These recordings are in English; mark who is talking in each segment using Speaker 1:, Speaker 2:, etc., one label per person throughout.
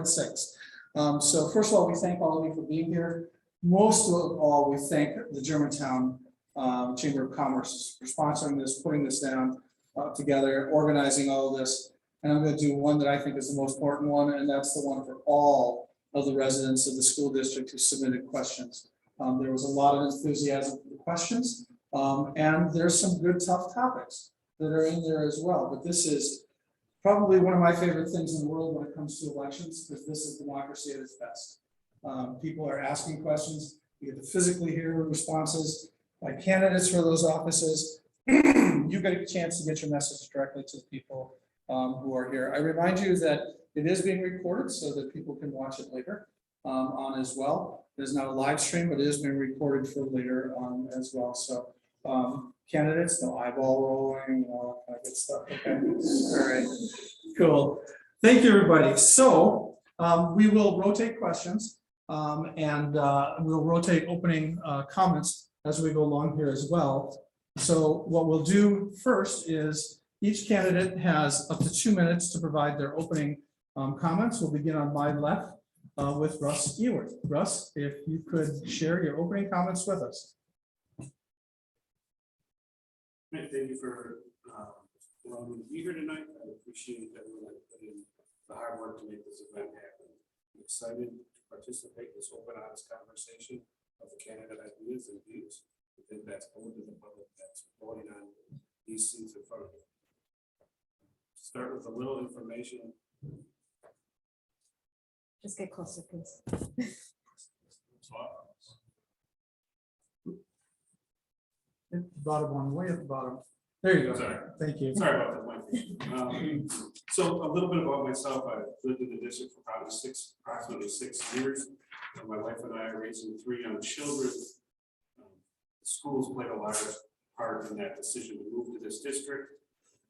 Speaker 1: at 6. So first of all, we thank all of you for being here. Most of all, we thank the Germantown Chamber of Commerce for sponsoring this, putting this down together, organizing all of this. And I'm going to do one that I think is the most important one, and that's the one for all of the residents of the school district who submitted questions. There was a lot of enthusiasm for the questions, and there's some good tough topics that are in there as well. But this is probably one of my favorite things in the world when it comes to elections, because this is democracy at its best. People are asking questions. You get to physically hear responses by candidates for those offices. You get a chance to get your message directly to the people who are here. I remind you that it is being recorded so that people can watch it later on as well. It is not a live stream, but it is being recorded for later on as well. So candidates, no eyeball rolling, all that kind of good stuff. Okay. All right. Cool. Thank you, everybody. So we will rotate questions and we'll rotate opening comments as we go along here as well. So what we'll do first is each candidate has up to 2 minutes to provide their opening comments. We'll begin on my left with Russ Ewert. Russ, if you could share your opening comments with us.
Speaker 2: Thank you for allowing me to be here tonight. I appreciate everyone that put in the hard work to make this event happen. I'm excited to participate in this open, honest conversation of the candidate ideas and views. I think that's open to the public that's voting on these seats in front of you. Start with a little information.
Speaker 3: Just get closer, please.
Speaker 1: At the bottom one, way at the bottom. There you go.
Speaker 2: Sorry.
Speaker 1: Thank you.
Speaker 2: Sorry about that. So a little bit about myself. I lived in the district for approximately 6 years. My wife and I are raising 3 young children. The schools played a large part in that decision to move to this district.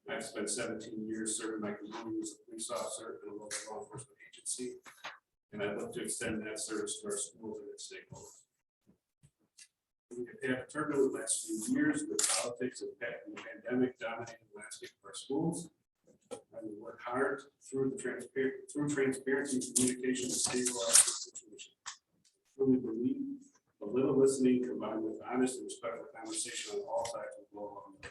Speaker 2: I've spent 17 years serving my community as a police officer in a local law enforcement agency, and I'd love to extend that service to our schools and its stakeholders. We have had a turbulent last few years with politics and the pandemic dominating the landscape of our schools. And we work hard through transparency and communication to stabilize the situation. I truly believe a little listening combined with honest and respectful conversation on all sides will go a long way.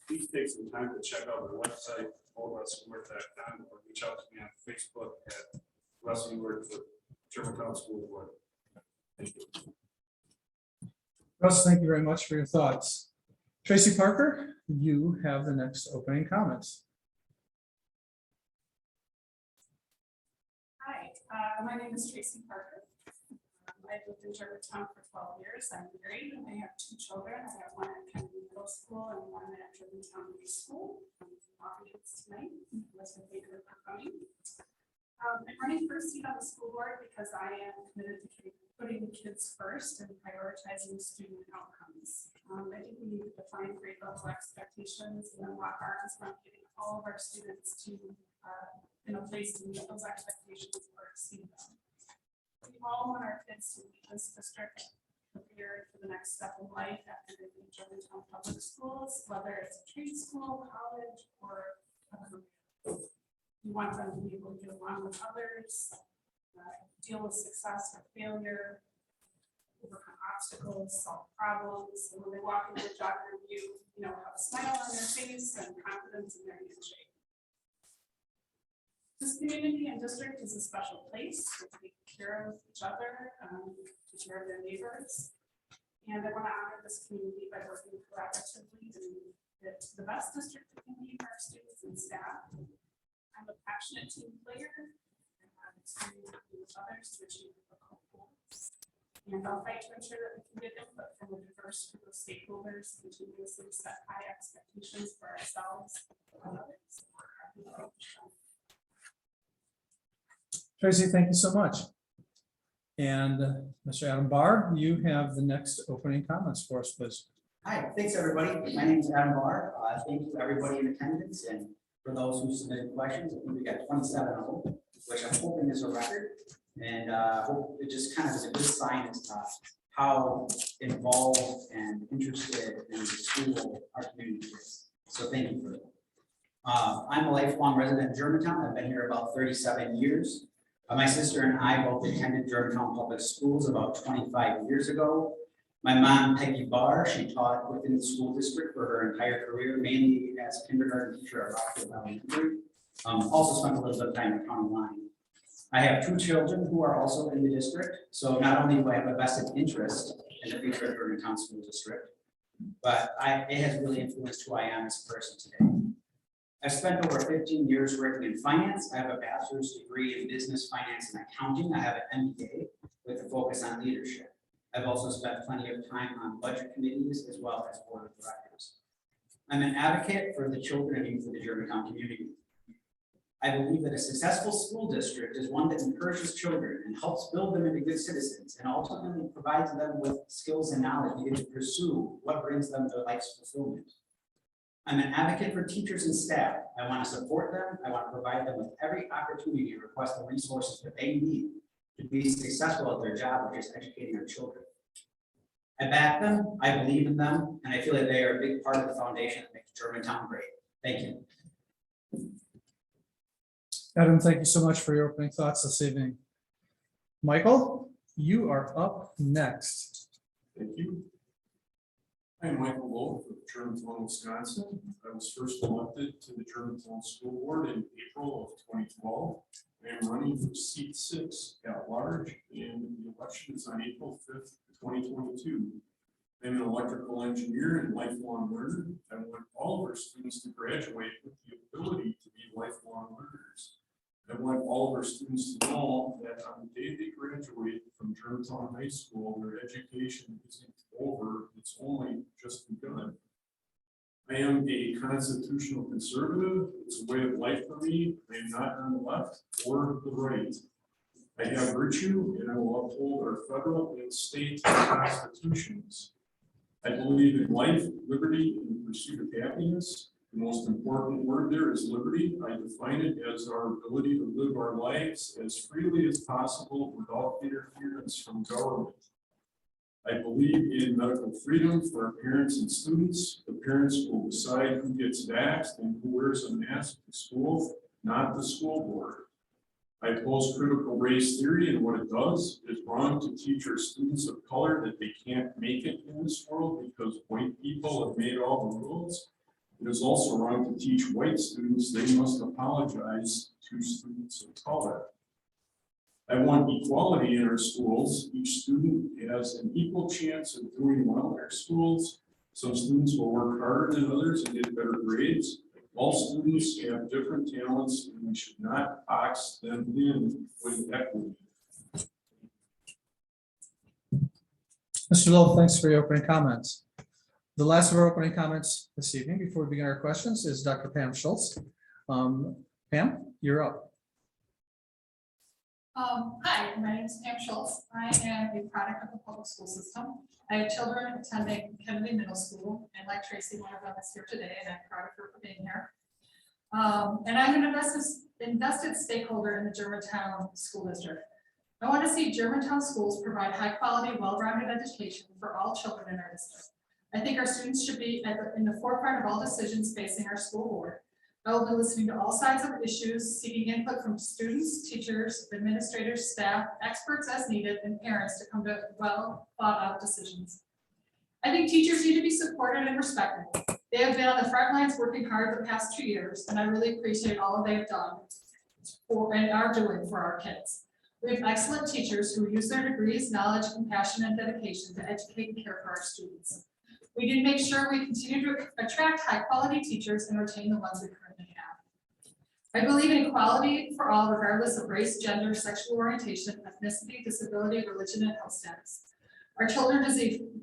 Speaker 2: Please take some time to check out my website, russewert.com, or reach out to me on Facebook at Russ Ewert for Germantown School Board. Thank you.
Speaker 1: Russ, thank you very much for your thoughts. Tracy Parker, you have the next opening comments.
Speaker 4: Hi, my name is Tracy Parker. I've lived in Germantown for 12 years. I'm married and I have 2 children. I have one at Kennedy Middle School and one at Germantown High School. I'm audience tonight. Elizabeth Baker for coming. I'm running for a seat on the school board because I am committed to putting kids first and prioritizing student outcomes. I think we need to define grade level expectations and then lock arms around getting all of our students to in a place to meet those expectations or exceed them. We all want our kids to leave this district prepared for the next step in life after they leave Germantown Public Schools, whether it's a trade school, college, or a career. We want them to be able to get along with others, deal with success or failure, overcome obstacles, solve problems, and when they walk into a job interview, have a smile on their face and confidence in their handshake. This community and district is a special place to take care of each other, take care of their neighbors. And I want to honor this community by working collaboratively to make it the best district it can be for our students and staff. I'm a passionate team player and have experience working with others to achieve difficult goals. And I'll fight to ensure that we can get input from a diverse group of stakeholders, continuously set high expectations for ourselves and others.
Speaker 1: Tracy, thank you so much. And Mr. Adam Barr, you have the next opening comments for us, please.
Speaker 5: Hi, thanks everybody. My name is Adam Barr. Thank you everybody in attendance and for those who submitted questions. I think we got 27 of them, which I'm hoping is a record. And hope it just kind of is a good sign as to how involved and interested in the school our community is. So thank you for that. I'm a lifelong resident of Germantown. I've been here about 37 years. My sister and I both attended Germantown Public Schools about 25 years ago. My mom, Peggy Barr, she taught within the school district for her entire career, mainly as a kindergarten teacher at Rockfield Elementary. Also spent a little bit of time at County Line. I have two children who are also in the district, so not only do I have a vested interest in the future of Germantown School District, but it has really influenced who I am as a person today. I've spent over 15 years working in finance. I have a bachelor's degree in business, finance, and accounting. I have an MBA with a focus on leadership. I've also spent plenty of time on budget committees as well as board of directors. I'm an advocate for the children and youth of the Germantown community. I believe that a successful school district is one that encourages children and helps build them into good citizens and ultimately provides them with skills and knowledge needed to pursue what brings them their life's fulfillment. I'm an advocate for teachers and staff. I want to support them. I want to provide them with every opportunity to request the resources that they need to be successful at their job, which is educating our children. I back them, I believe in them, and I feel that they are a big part of the foundation that makes Germantown great. Thank you.
Speaker 1: Adam, thank you so much for your opening thoughts this evening. Michael, you are up next.
Speaker 3: Thank you. I'm Michael Wolf of Germantown, Wisconsin. I was first elected to the Germantown School Board in April of 2012. I am running for seat 6 at large, and the election is on April 5th, 2022. I'm an electrical engineer and lifelong learner. I want all of our students to graduate with the ability to be lifelong learners. I want all of our students to know that on the day they graduate from Germantown High School, their education isn't over, it's only just begun. I am a constitutional conservative. It's a way of life for me. I am not on the left or the right. I have virtue and I will uphold our federal and state constitutions. I believe in life, liberty, and the pursuit of happiness. The most important word there is liberty. I define it as our ability to live our lives as freely as possible without interference from government. I believe in medical freedom for our parents and students. The parents will decide who gets vaxxed and who wears a mask to school, not the school board. I oppose critical race theory and what it does. It's wrong to teach our students of color that they can't make it in this world because white people have made all the rules. It is also wrong to teach white students they must apologize to students of color. I want equality in our schools. Each student has an equal chance of doing well in our schools. Some students will work harder than others and get better grades. All students have different talents and we should not box them in with equity.
Speaker 1: Mr. Lowe, thanks for your opening comments. The last of our opening comments this evening, before we begin our questions, is Dr. Pam Schultz. Pam, you're up.
Speaker 4: Hi, my name is Pam Schultz. I am a product of the public school system. I have children attending Kennedy Middle School, and like Tracy, one of them is here today, and I'm proud of her for being here. And I'm an invested stakeholder in the Germantown School District. I want to see Germantown schools provide high-quality, well-rounded education for all children in our district. I think our students should be in the forefront of all decisions facing our school board. I will be listening to all sides of issues, seeking input from students, teachers, administrators, staff, experts as needed, and parents to come to well thought out decisions. I think teachers need to be supported and respected. They have been on the front lines working hard the past 2 years, and I really appreciate all they have done and are doing for our kids. We have excellent teachers who use their degrees, knowledge, compassion, and dedication to educate and care for our students. We need to make sure we continue to attract high-quality teachers and retain the ones we currently have. I believe in equality for all, regardless of race, gender, sexual orientation, ethnicity, disability, religion, and health status. Our children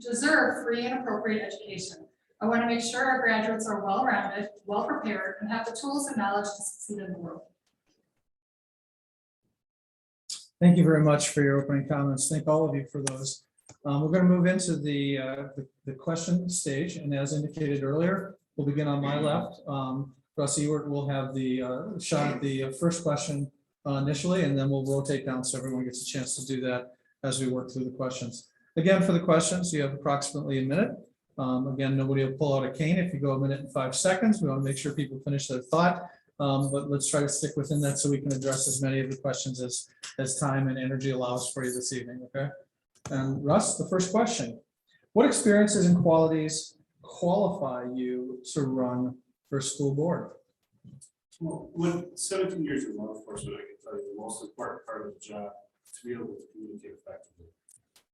Speaker 4: deserve free and appropriate education. I want to make sure our graduates are well-rounded, well-prepared, and have the tools and knowledge to succeed in the world.
Speaker 1: Thank you very much for your opening comments. Thank all of you for those. We're going to move into the question stage, and as indicated earlier, we'll begin on my left. Russ Ewert will have the shot at the first question initially, and then we'll rotate down so everyone gets a chance to do that as we work through the questions. Again, for the questions, you have approximately a minute. Again, nobody will pull out a cane if you go 1 minute and 5 seconds. We want to make sure people finish their thought. But let's try to stick within that so we can address as many of the questions as time and energy allows for you this evening, okay? And Russ, the first question. What experiences and qualities qualify you to run for school board?
Speaker 2: Well, with 17 years in law enforcement, I can tell you the most important part of the job is to be able to communicate effectively.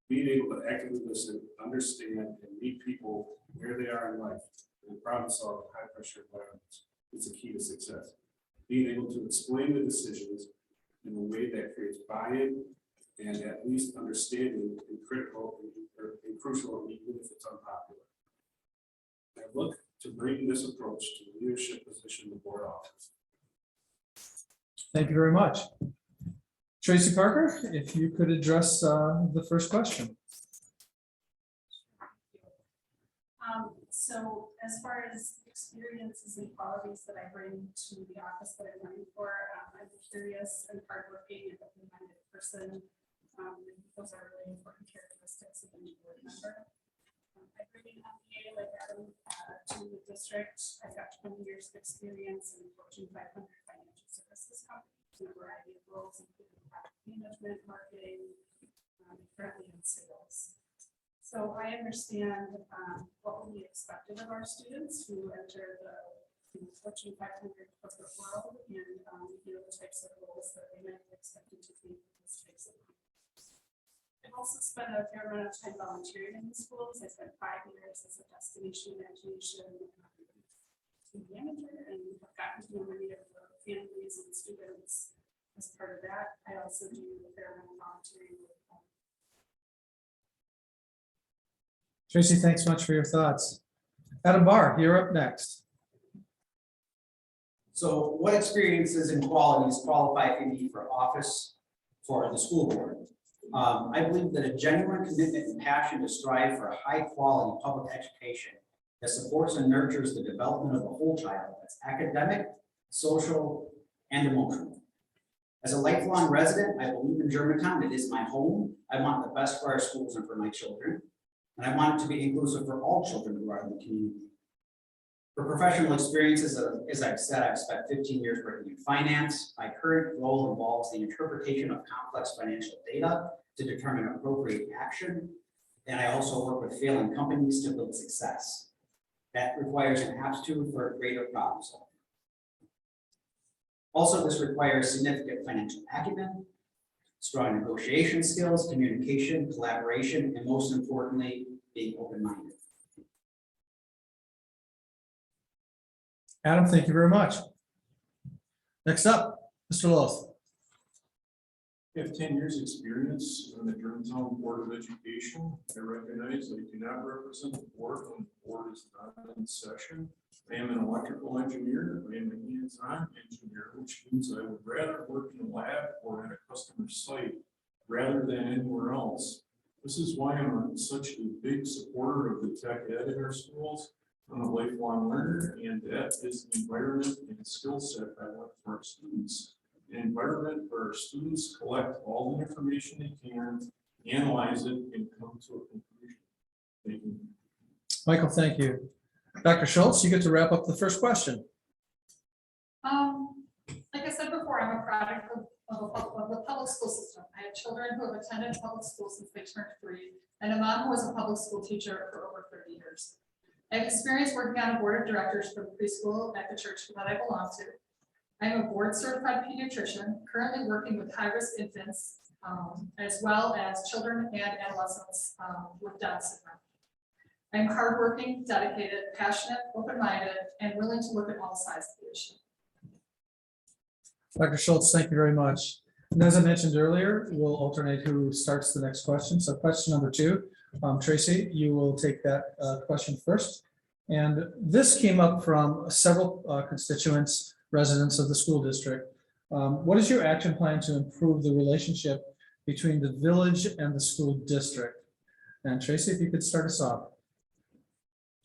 Speaker 2: Being able to actively listen, understand, and meet people where they are in life and problem solve in high pressure environments is the key to success. Being able to explain the decisions in a way that creates buy-in and at least understanding and critical and crucial, even if it's unpopular. I look to bring this approach to the leadership position the board offers.
Speaker 1: Thank you very much. Tracy Parker, if you could address the first question.
Speaker 4: So as far as experiences and qualities that I bring to the office that I'm running for, I'm a curious and hardworking and open-minded person. Those are really important characteristics of any board member. I bring an MBA like Adam to the district. I've got 20 years of experience in Fortune 500 financial services companies in a variety of roles, including product management, marketing, currently in sales. So I understand what will be expected of our students who enter the Fortune 500 corporate world and the types of roles that they might be expected to do in this space of companies. I've also spent a fair amount of time volunteering in the schools. I spent 5 years as a destination imagination team manager and have gotten to know many of the families and students as part of that. I also do a fair amount of volunteering with
Speaker 1: Tracy, thanks much for your thoughts. Adam Barr, you're up next.
Speaker 5: So what experiences and qualities qualify for me for office for the school board? I believe that a genuine commitment and passion to strive for a high quality public education that supports and nurtures the development of the whole child, that's academic, social, and emotional. As a lifelong resident, I believe in Germantown. It is my home. I want the best for our schools and for my children. And I want it to be inclusive for all children who are in the community. For professional experiences, as I've said, I've spent 15 years working in finance. My current role involves the interpretation of complex financial data to determine appropriate action. And I also work with failing companies to build success. That requires an aptitude for greater problem solving. Also, this requires significant financial acumen, strong negotiation skills, communication, collaboration, and most importantly, being open-minded.
Speaker 1: Adam, thank you very much. Next up, Mr. Loth.
Speaker 3: I have 10 years experience on the Germantown Board of Education. I recognize I do not represent the board when the board is not in session. I am an electrical engineer. I am a hands-on engineer, which means I would rather work in a lab or at a customer site rather than anywhere else. This is why I'm such a big supporter of the tech ed in our schools. I'm a lifelong learner, and that is the environment and skill set I want for our students. An environment where our students collect all the information they can, analyze it, and come to a conclusion. Thank you.
Speaker 1: Michael, thank you. Dr. Schultz, you get to wrap up the first question.
Speaker 6: Like I said before, I'm a product of the public school system. I have children who have attended public school since they turned 3, and a mom who was a public school teacher for over 30 years. I have experience working on a board of directors for the preschool at the church that I belong to. I am a board certified pediatrician, currently working with high-risk infants, as well as children and adolescents with Down syndrome. I am hardworking, dedicated, passionate, open-minded, and willing to look at all sides of the issue.
Speaker 1: Dr. Schultz, thank you very much. And as I mentioned earlier, we'll alternate who starts the next question. So question number 2, Tracy, you will take that question first. And this came up from several constituents, residents of the school district. What is your action plan to improve the relationship between the village and the school district? And Tracy, if you could start us off.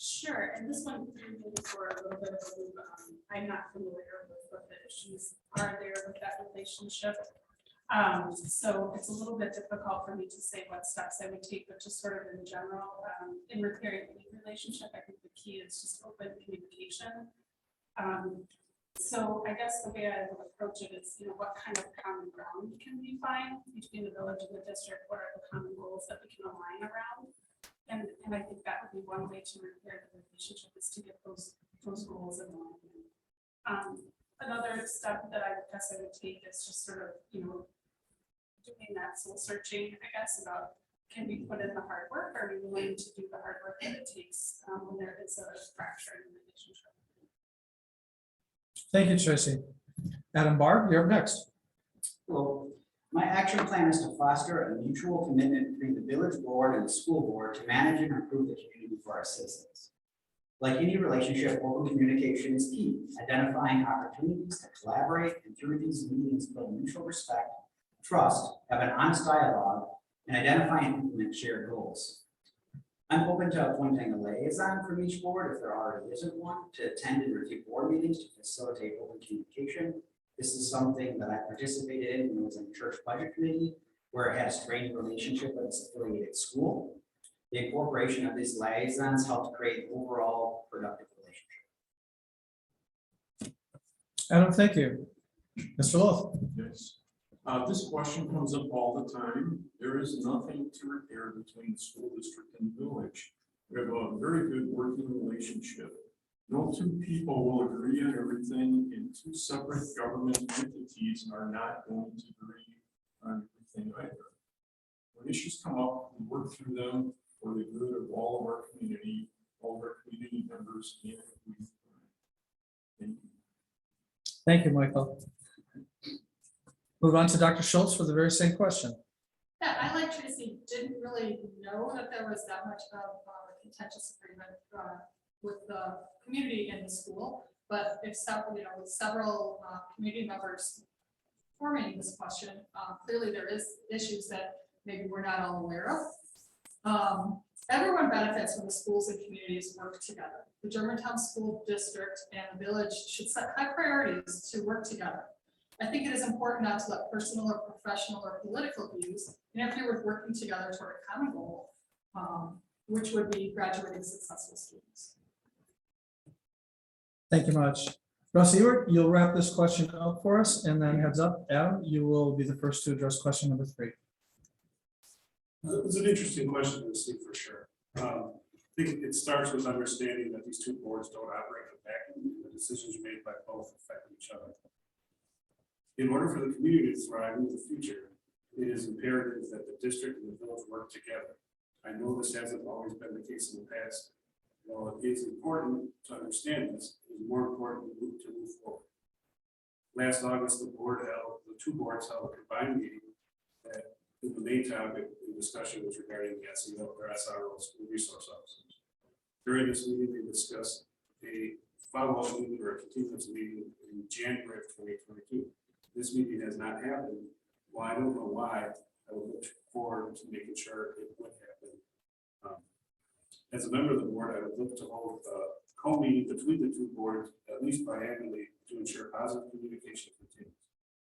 Speaker 4: Sure, and this one for a little bit of a loop. I'm not familiar with what the issues are there with that relationship. So it's a little bit difficult for me to say what steps I would take, but just sort of in general, in repairing any relationship, I think the key is just open communication. So I guess the way I would approach it is, what kind of common ground can we find between the village and the district? What are the common goals that we can align around? And I think that would be one way to repair the relationship, is to get those goals in line. Another step that I guess I would take is just sort of, doing that soul searching, I guess, about, can we put in the hard work? Are we willing to do the hard work that it takes when there is a fracture in the relationship?
Speaker 1: Thank you, Tracy. Adam Barr, you're up next.
Speaker 5: Well, my action plan is to foster a mutual commitment between the village board and the school board to manage and improve the community for our citizens. Like any relationship, open communication is key, identifying opportunities to collaborate, and through these meetings build mutual respect, trust, have an honest dialogue, and identify and implement shared goals. I'm open to appointing a liaison from each board, if there already isn't one, to attend and review board meetings to facilitate open communication. This is something that I participated in when I was in the church budget committee, where it had a strained relationship with its affiliated school. The incorporation of these liaisons helped create an overall productive relationship.
Speaker 1: Adam, thank you. Mr. Wolf.
Speaker 3: Yes. This question comes up all the time. There is nothing to repair between the school district and the village. We have a very good working relationship. No two people will agree on everything, and two separate government entities are not going to agree on everything either. When issues come up, we work through them for the good of all of our community, all of our community members, and we. Thank you.
Speaker 1: Thank you, Michael. Move on to Dr. Schultz for the very same question.
Speaker 6: Yeah, I, like Tracy, didn't really know that there was that much of a contentious agreement with the community in the school, but if several, with several community members forming this question, clearly there is issues that maybe we're not all aware of. Everyone benefits when the schools and communities work together. The Germantown School District and the village should set high priorities to work together. I think it is important not to let personal or professional or political views interfere with working together toward a common goal, which would be graduating successful students.
Speaker 1: Thank you much. Russ Ewert, you'll wrap this question up for us, and then heads up, Adam, you will be the first to address question number 3.
Speaker 2: It was an interesting question to see for sure. I think it starts with understanding that these two boards don't operate in a vacuum. The decisions made by both affect each other. In order for the community to thrive in the future, it is imperative that the district and the village work together. I know this hasn't always been the case in the past. While it is important to understand this, it is more important to move forward. Last August, the two boards held a combined meeting that the main topic in discussion was regarding the SEO or SRO school resource officers. During this meeting, they discussed a follow-up meeting or a continuous meeting in January of 2022. This meeting has not happened. Well, I don't know why. I would look forward to making sure it would happen. As a member of the board, I would look to hold a co-meeting between the two boards at least biannually to ensure positive communication continues.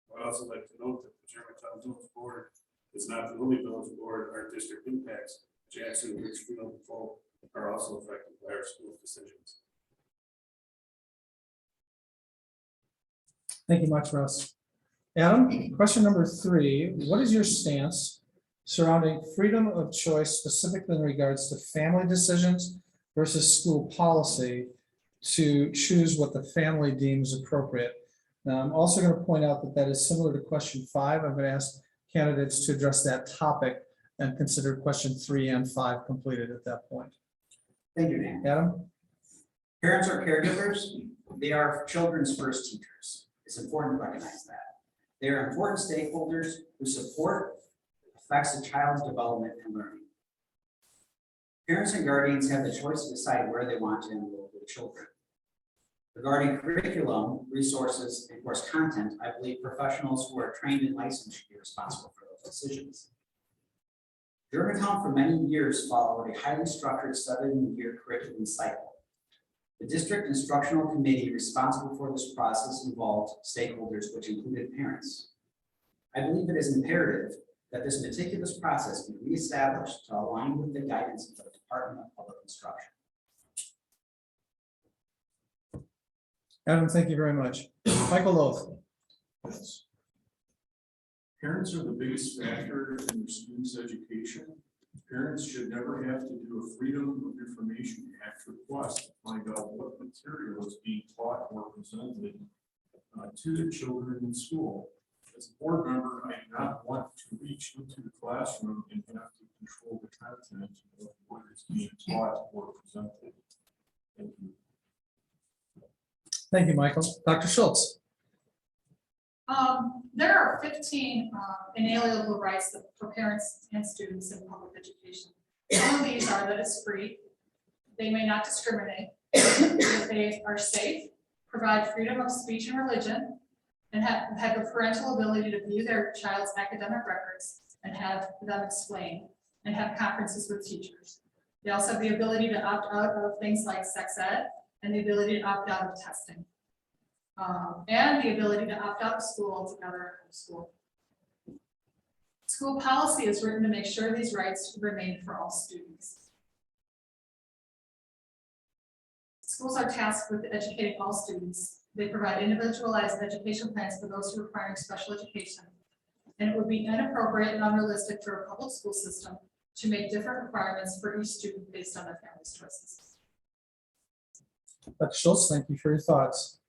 Speaker 2: I would also like to note that the Germantown Village Board is not the only village board our district impacts. Jackson, Richfield, and Folk are also affected by our school decisions.
Speaker 1: Thank you much, Russ. Adam, question number 3. What is your stance surrounding freedom of choice, specifically in regards to family decisions versus school policy to choose what the family deems appropriate? Now, I'm also going to point out that that is similar to question 5. I'm going to ask candidates to address that topic and consider question 3 and 5 completed at that point.
Speaker 5: Thank you, Dan.
Speaker 1: Adam?
Speaker 5: Parents are caregivers. They are children's first teachers. It's important to recognize that. They are important stakeholders who support affects a child's development and learning. Parents and guardians have the choice to decide where they want to enroll their children. Regarding curriculum, resources, and course content, I believe professionals who are trained and licensed should be responsible for those decisions. Germantown for many years followed a highly structured 7-year curriculum cycle. The district instructional committee responsible for this process involved stakeholders, which included parents. I believe it is imperative that this meticulous process be reestablished to align with the guidance of the Department of Public Instruction.
Speaker 1: Adam, thank you very much. Michael Loth.
Speaker 3: Yes. Parents are the biggest factor in their students' education. Parents should never have to do a Freedom of Information Act request to find out what material is being taught or presented to their children in school. As a board member, I do not want to reach into the classroom and have to control the content of what is being taught or presented. Thank you.
Speaker 1: Thank you, Michael. Dr. Schultz.
Speaker 6: There are 15 inalienable rights for parents and students in public education. Some of these are that it's free, they may not discriminate, that they are safe, provide freedom of speech and religion, and have the parental ability to view their child's academic records and have them explained, and have conferences with teachers. They also have the ability to opt out of things like sex ed and the ability to opt out of testing. And the ability to opt out of school altogether from school. School policy is written to make sure these rights remain for all students. Schools are tasked with educating all students. They provide individualized education plans for those who require special education. And it would be inappropriate and unrealistic for a public school system to make different requirements for each student based on their family's choices.
Speaker 1: Dr. Schultz, thank you for your thoughts.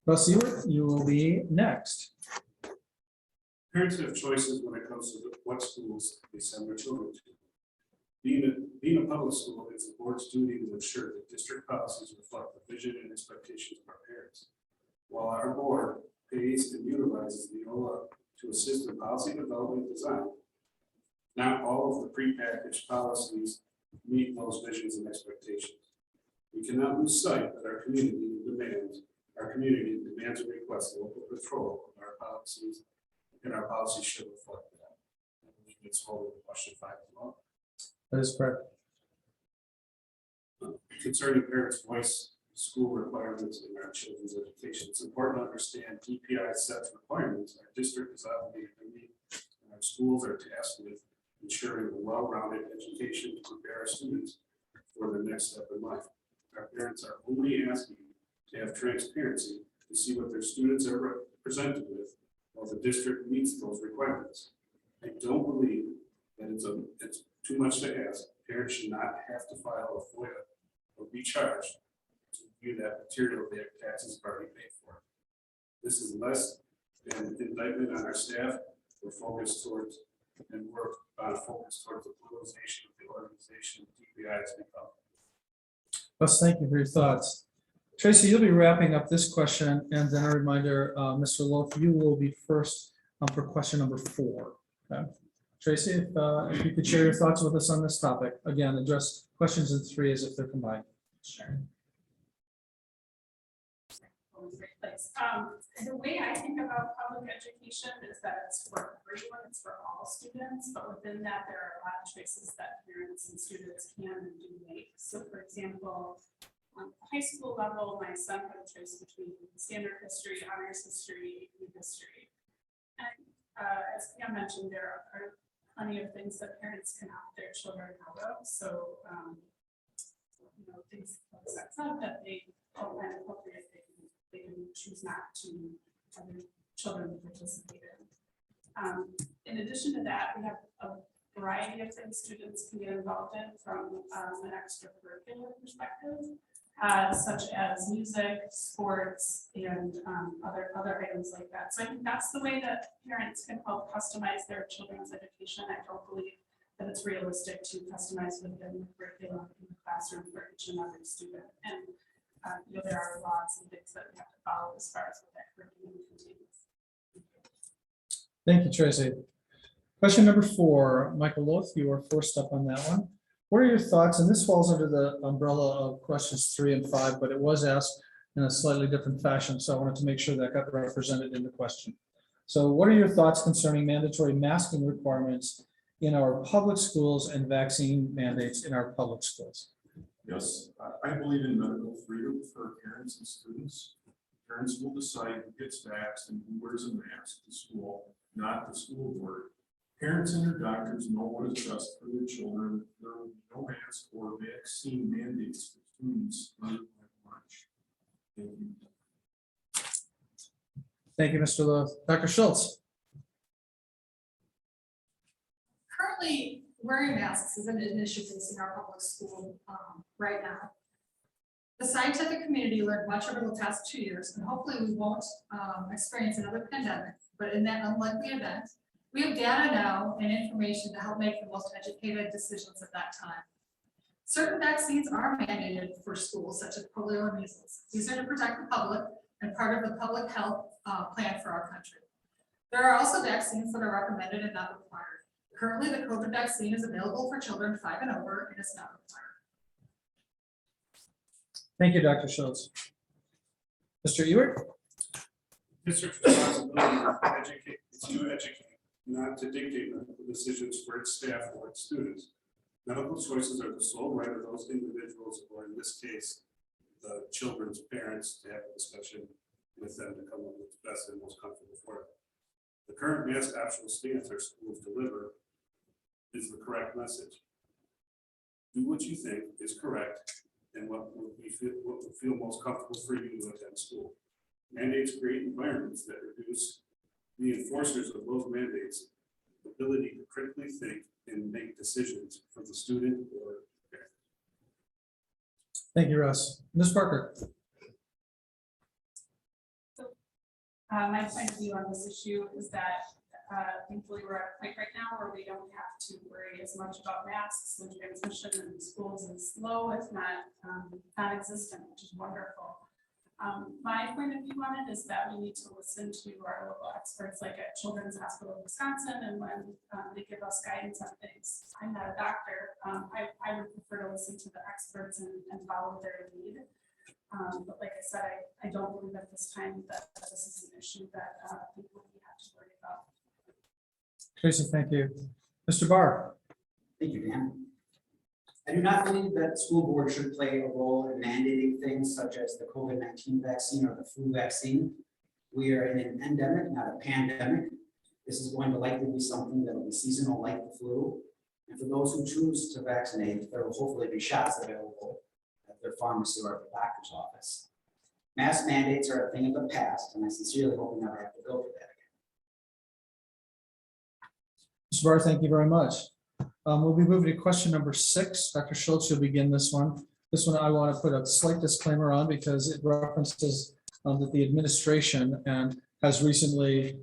Speaker 1: Russ, you will be next.
Speaker 2: Parents have choices when it comes to what schools they send their children to. Being a public school, it's the board's duty to ensure that district policies reflect the vision and expectations of our parents. While our board pays and utilizes the OLA to assist in policy development and design, not all of the prepackaged policies meet those visions and expectations. We cannot lose sight that our community demands and requests local control of our policies, and our policies should reflect that. I believe it's called question 5 as well.
Speaker 1: That is correct.
Speaker 2: Concerning parents' voice, school requirements in our children's education, it's important to understand DPI sets requirements. Our district is obligated to meet, and our schools are tasked with ensuring a well-rounded education to prepare our students for the next step in life. Our parents are only asking to have transparency to see what their students are presented with, while the district meets those requirements. I don't believe that it's too much to ask. Parents should not have to file a FOIA or be charged to view that material their taxes have already paid for. This is less than indictment on our staff. We're focused towards the politicization of the organization DPI has become.
Speaker 1: Russ, thank you for your thoughts. Tracy, you'll be wrapping up this question, and then a reminder, Mr. Loth, you will be first for question number 4. Okay. Tracy, if you could share your thoughts with us on this topic. Again, address questions in 3 as if they're combined.
Speaker 4: Sure. The way I think about public education is that it's for everyone, it's for all students, but within that, there are a lot of choices that parents and students can and do make. So for example, on the high school level, my son had a choice between standard history, honors history, and history. And as Pam mentioned, there are plenty of things that parents can opt their children out of. So, things like sex ed that they don't find appropriate, they can choose not to have their children participate in. In addition to that, we have a variety of things students can get involved in from an extracurricular perspective, such as music, sports, and other items like that. So I think that's the way that parents can help customize their children's education. I don't believe that it's realistic to customize within the curriculum in the classroom for each and every student. And there are laws and things that we have to follow as far as what that curriculum contains.
Speaker 1: Thank you, Tracy. Question number 4, Michael Loth, you are first up on that one. What are your thoughts? And this falls under the umbrella of questions 3 and 5, but it was asked in a slightly different fashion. So I wanted to make sure that got represented in the question. So what are your thoughts concerning mandatory masking requirements in our public schools and vaccine mandates in our public schools?
Speaker 3: Yes, I believe in medical freedom for parents and students. Parents will decide who gets vaxxed and who wears a mask to school. not the school board. Parents and their doctors know what is best for their children. There will be no mask or vaccine mandates for students under March. Thank you.
Speaker 1: Thank you, Mr. Lewis. Dr. Schultz.
Speaker 6: Currently, wearing masks is an issue facing our public school right now. The scientific community learned much over the past 2 years, and hopefully we won't experience another pandemic, but in that unlikely event, we have data now and information to help make the most educated decisions at that time. Certain vaccines are mandated for schools, such as polio and measles. These are to protect the public and part of the public health plan for our country. There are also vaccines that are recommended and not required. Currently, the COVID vaccine is available for children 5 and over and is not required.
Speaker 1: Thank you, Dr. Schultz. Mr. Ewert?
Speaker 2: District's responsibility is to educate, not to dictate medical decisions for its staff or its students. Medical choices are the sole right of those individuals, or in this case, the children's parents, to have a discussion with them to come up with the best and most comfortable for them. The current mask optional stance our schools deliver is the correct message. Do what you think is correct and what will feel most comfortable for you to attend school. Mandates create environments that reduce the enforcers of those mandates' ability to critically think and make decisions for the student or parent.
Speaker 1: Thank you, Russ. Ms. Parker?
Speaker 4: My point of view on this issue is that thankfully we're at a point right now where we don't have to worry as much about masks. The transmission in schools is low, if not non-existent, which is wonderful. My point of view on it is that we need to listen to our local experts, like at Children's Hospital of Wisconsin, and when they give us guidance on things. I'm not a doctor. I would prefer to listen to the experts and follow their lead. But like I said, I don't believe at this time that this is an issue that people have to worry about.
Speaker 1: Tracy, thank you. Mr. Barr?
Speaker 5: Thank you, Dan. I do not believe that school board should play a role in mandating things such as the COVID-19 vaccine or the flu vaccine. We are in an endemic, not a pandemic. This is going to likely be something that will be seasonal like the flu. And for those who choose to vaccinate, there will hopefully be shots available at their pharmacy or at the doctor's office. Mask mandates are a thing of the past, and I sincerely hope we never have to go through that again.
Speaker 1: Mr. Barr, thank you very much. We'll be moving to question number 6. Dr. Schultz, you'll begin this one. This one I want to put a slight disclaimer on because it references that the administration and has recently,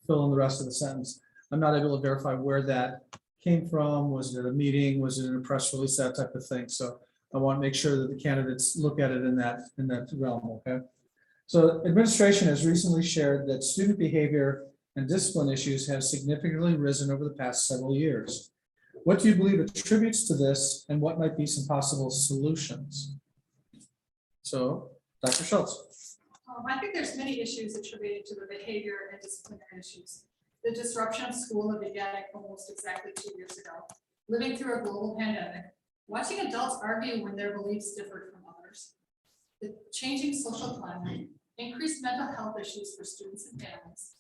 Speaker 1: fill in the rest of the sentence. I'm not able to verify where that came from. Was it a meeting? Was it in a press release? That type of thing. So I want to make sure that the candidates look at it in that realm. Okay. So administration has recently shared that student behavior and discipline issues have significantly risen over the past several years. What do you believe attributes to this, and what might be some possible solutions? So, Dr. Schultz.
Speaker 6: I think there's many issues attributed to the behavior and disciplinary issues. The disruption of school that began almost exactly 2 years ago, living through a global pandemic, watching adults argue when their beliefs differed from others, the changing social climate, increased mental health issues for students and families,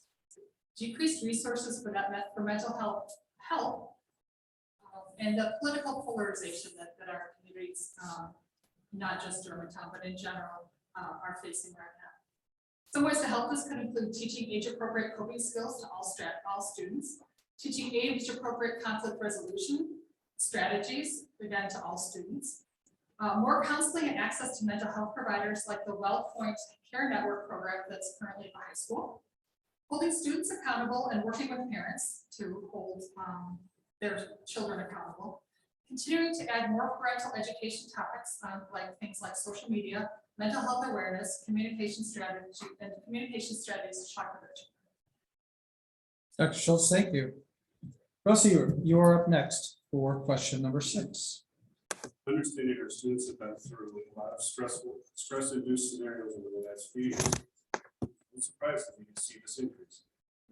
Speaker 6: decreased resources for mental health, and the political polarization that our communities, not just Germantown, but in general, are facing right now. Some ways to help this could include teaching age-appropriate coping skills to all students, teaching age-appropriate conflict resolution strategies, again, to all students, more counseling and access to mental health providers like the WellPoint Care Network program that's currently in high school, holding students accountable and working with parents to hold their children accountable, continuing to add more parental education topics like things like social media, mental health awareness, communication strategies to talk with their children.
Speaker 1: Dr. Schultz, thank you. Russell, you're up next for question number 6.
Speaker 2: Understanding our students have been through a lot of stress-induced scenarios over the last few years. I'm surprised that we can see this increase.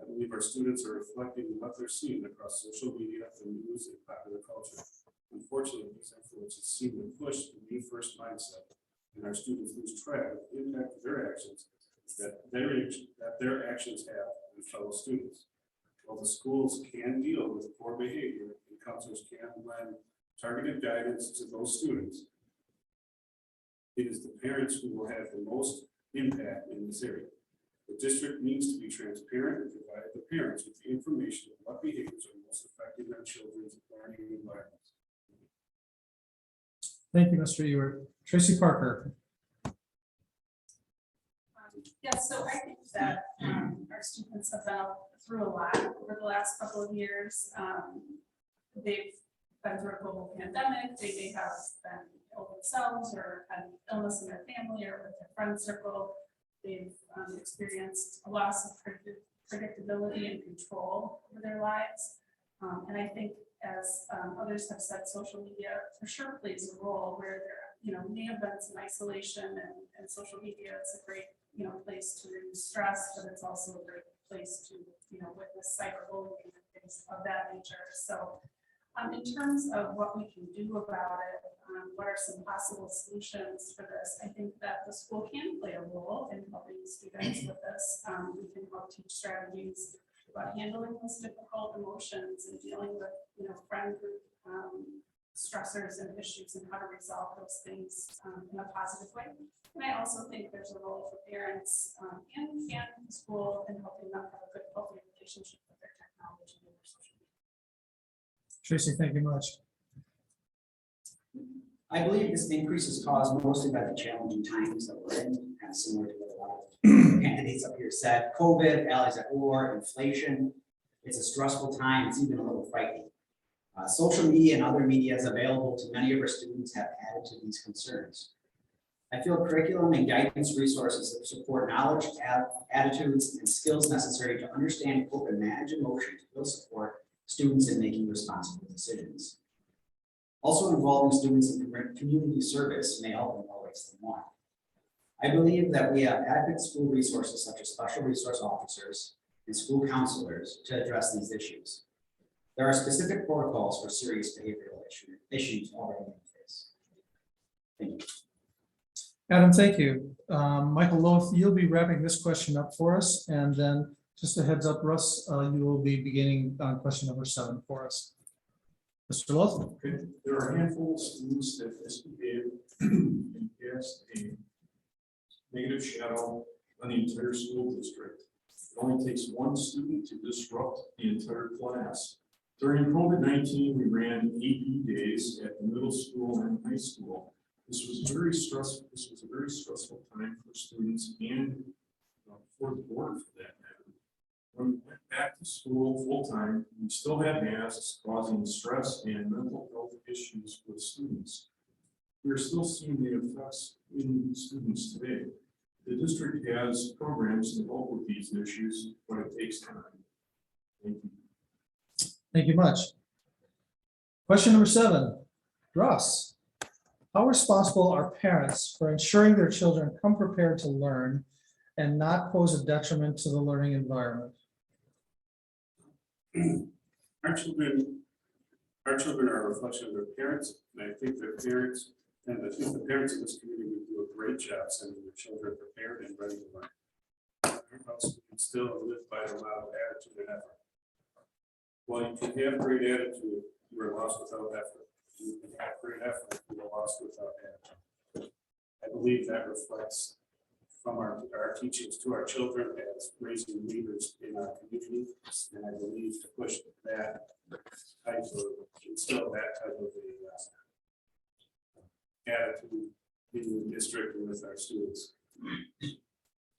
Speaker 2: I believe our students are reflecting what they're seeing across social media, the news, and popular culture. Unfortunately, these influences seem to push the me first mindset, and our students lose track of the impact of their actions that their actions have on fellow students. While the schools can deal with poor behavior, and counselors can lend targeted guidance to those students, it is the parents who will have the most impact in this area. The district needs to be transparent and provide the parents with the information of what behaviors are most affecting their children's learning environment.
Speaker 1: Thank you, Mr. Ewert. Tracy Parker.
Speaker 4: Yes, so I think that our students have been through a lot over the last couple of years. They've been through a global pandemic. They may have been ill themselves or had illness in their family or with their friend circle. They've experienced a loss of predictability and control over their lives. And I think, as others have said, social media for sure plays a role where there, may have been some isolation, and social media is a great, place to reduce stress, but it's also a great place to, witness cyberbullying and things of that nature. So, in terms of what we can do about it, what are some possible solutions for this? I think that the school can play a role in helping students with this. We can help teach strategies about handling those difficult emotions and dealing with, friend group stressors and issues, and how to resolve those things in a positive way. And I also think there's a role for parents and the school in helping them have a good, healthy relationship with their technology and their social media.
Speaker 1: Tracy, thank you much.
Speaker 5: I believe this increase is caused mostly by the challenging times that we're in, kind of similar to what a lot of candidates up here said. COVID, allies at war, inflation. It's a stressful time. It's even a little frightening. Social media and other media is available to many of our students have added to these concerns. I feel curriculum and guidance resources that support knowledge, attitudes, and skills necessary to understand, cope, and manage emotions will support students in making responsible decisions. Also involving students in community service may help in more ways than one. I believe that we have adequate school resources such as special resource officers and school counselors to address these issues. There are specific protocols for serious behavioral issues already in place. Thank you.
Speaker 1: Adam, thank you. Michael Loth, you'll be wrapping this question up for us. And then just a heads up, Russ, you will be beginning on question number 7 for us. Mr. Loth.
Speaker 3: Okay. There are a handful of students that misbehave and cast a negative shadow on the entire school district. It only takes one student to disrupt the entire class. During COVID-19, we ran AP days at the middle school and high school. This was very stressful. This was a very stressful time for students and for the board, for that matter. When we went back to school full time, we still had masks, causing stress and mental health issues with students. We are still seeing the effects in students today. The district has programs to help with these issues, but it takes time. Thank you.
Speaker 1: Thank you much. Question number 7, Russ. How responsible are parents for ensuring their children come prepared to learn and not pose a detriment to the learning environment?
Speaker 2: Our children are a reflection of their parents, and I think their parents and the parents in this community do a great job sending their children prepared and ready to learn. Our house we can still live by the model attitude and effort. While you can have great attitude, you are lost without effort. You can have great effort, you are lost without attitude. I believe that reflects from our teachings to our children as raising leaders in our community. And I believe to push that type of, instill that type of attitude in the district and with our students.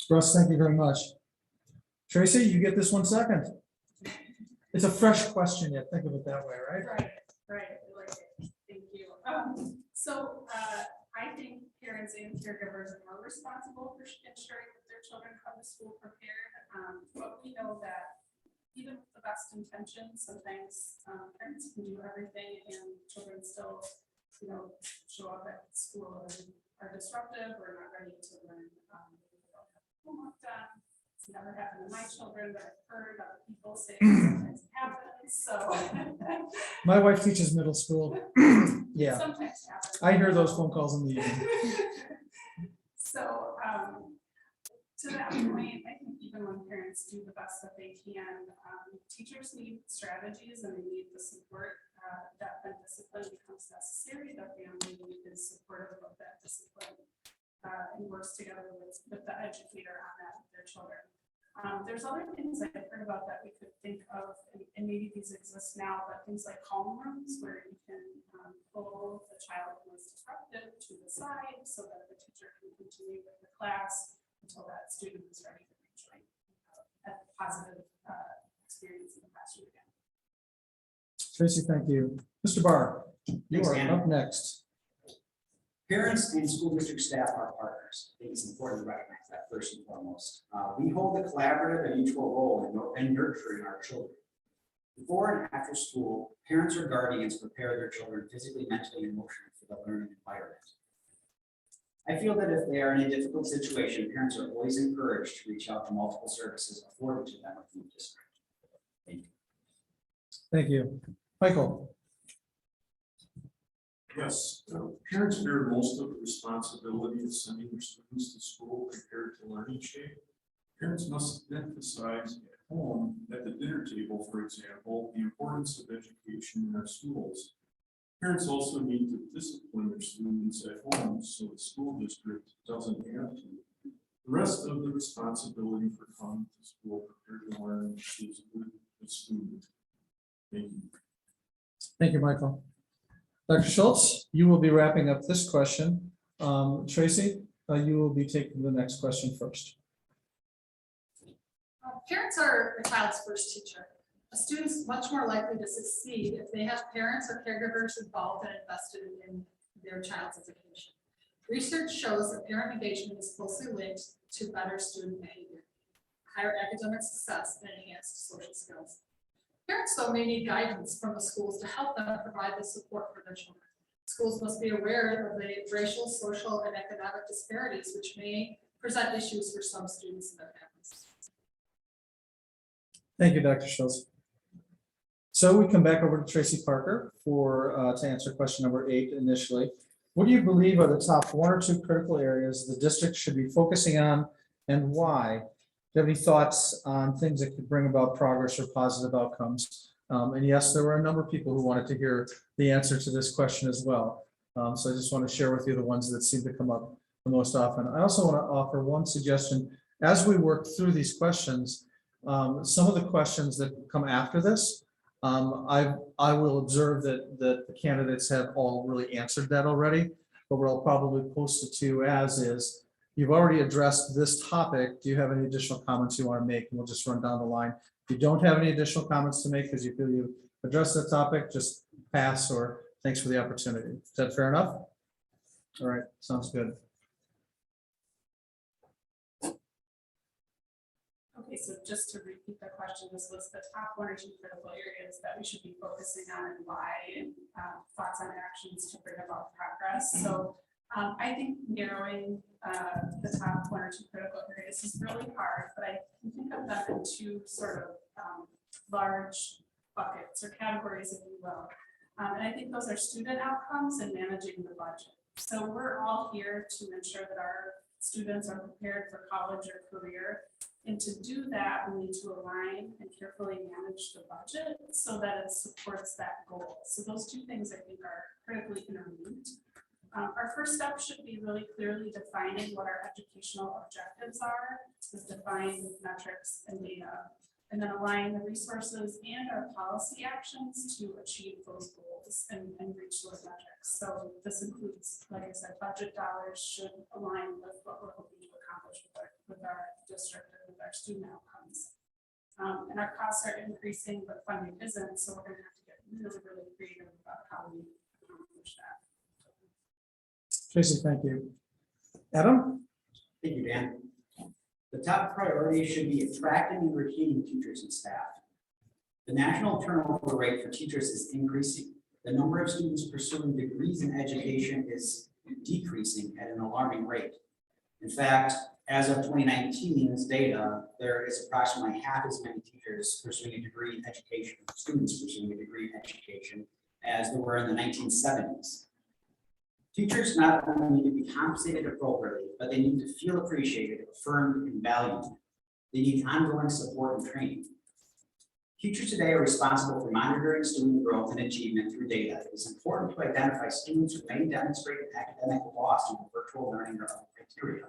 Speaker 1: Russ, thank you very much. Tracy, you get this one second. It's a fresh question yet. Think of it that way, right?
Speaker 4: Right. I like it. Thank you. So I think parents and caregivers are responsible for ensuring that their children come to school prepared. But we know that even with the best intentions, sometimes parents can do everything and children still, show up at school and are disruptive or not ready to learn. They don't have homework done. It's never happened to my children, but I've heard other people say sometimes it happens. So
Speaker 1: My wife teaches middle school. Yeah,
Speaker 4: sometimes happens.
Speaker 1: I hear those phone calls in the evening.
Speaker 4: So to that point, I think even when parents do the best that they can, teachers need strategies and they need the support that when discipline becomes necessary, the family is supportive of that discipline and works together with the educator on that with their children. There's other things I've heard about that we could think of, and maybe these exist now, but things like calm rooms where you can pull the child who is disruptive to the side so that the teacher can continue with the class until that student is ready to rejoin a positive experience in the classroom again.
Speaker 1: Tracy, thank you. Mr. Barr, you
Speaker 5: Thanks,
Speaker 1: are
Speaker 5: Dan.
Speaker 1: up next.
Speaker 5: Parents and school district staff are partners. I think it's important to recognize that first and foremost. We hold a collaborative and mutual role in nurturing our children. Before and after school, parents or guardians prepare their children physically, mentally, and emotionally for the learning environment. I feel that if they are in a difficult situation, parents are always encouraged to reach out to multiple services afforded to them within the district. Thank you.
Speaker 1: Thank you. Michael.
Speaker 3: Yes, parents bear most of the responsibility of sending their students to school compared to learning shape. Parents must emphasize at home, at the dinner table, for example, the importance of education in our schools. Parents also need to discipline their students at home so the school district doesn't have to. The rest of the responsibility for coming to school prepared to learn is with the student. Thank you.
Speaker 1: Thank you, Michael. Dr. Schultz, you will be wrapping up this question. Tracy, you will be taking the next question first.
Speaker 6: Parents are a child's first teacher. A student's much more likely to succeed if they have parents or caregivers involved and invested in their child's education. Research shows that parent engagement is closely linked to better student behavior, higher academic success, and enhanced social skills. Parents, though, may need guidance from the schools to help them provide the support for their children. Schools must be aware of the racial, social, and economic disparities, which may present issues for some students and their families.
Speaker 1: Thank you, Dr. Schultz. So we come back over to Tracy Parker for to answer question number 8 initially. What do you believe are the top 1 or 2 critical areas the district should be focusing on and why? Do you have any thoughts on things that could bring about progress or positive outcomes? And yes, there were a number of people who wanted to hear the answer to this question as well. So I just want to share with you the ones that seem to come up the most often. I also want to offer one suggestion. As we work through these questions, some of the questions that come after this, I will observe that the candidates have all really answered that already, but what I'll probably post it to as is, you've already addressed this topic. Do you have any additional comments you want to make? And we'll just run down the line. If you don't have any additional comments to make because you feel you addressed the topic, just pass or thanks for the opportunity. Is that fair enough? All right, sounds good.
Speaker 4: Okay, so just to repeat the question, this was the top 1 or 2 critical areas that we should be focusing on and why, and thoughts on actions to bring about progress. So I think narrowing the top 1 or 2 critical areas is really hard, but I can think of them in 2 sort of large buckets or categories, if you will. And I think those are student outcomes and managing the budget. So we're all here to ensure that our students are prepared for college or career. And to do that, we need to align and carefully manage the budget so that it supports that goal. So those 2 things I think are critically interlinked. Our first step should be really clearly defining what our educational objectives are, with defined metrics and data, and then align the resources and our policy actions to achieve those goals and reach those metrics. So this includes, like I said, budget dollars should align with what we're hoping to accomplish with our district and with our student outcomes. And our costs are increasing, but funding isn't, so we're going to have to get really, really creative about how we accomplish that.
Speaker 1: Tracy, thank you. Adam?
Speaker 5: Thank you, Dan. The top priority should be attracting and retaining teachers and staff. The national turnover rate for teachers is increasing. The number of students pursuing degrees in education is decreasing at an alarming rate. In fact, as of 2019's data, there is approximately half as many teachers pursuing a degree in education, students pursuing a degree in education, as there were in the 1970s. Teachers not only need to be compensated appropriately, but they need to feel appreciated, affirmed, and valued. They need ongoing support and training. Teachers today are responsible for monitoring student growth and achievement through data. It is important to identify students who may demonstrate an academic loss due to virtual learning or other criteria.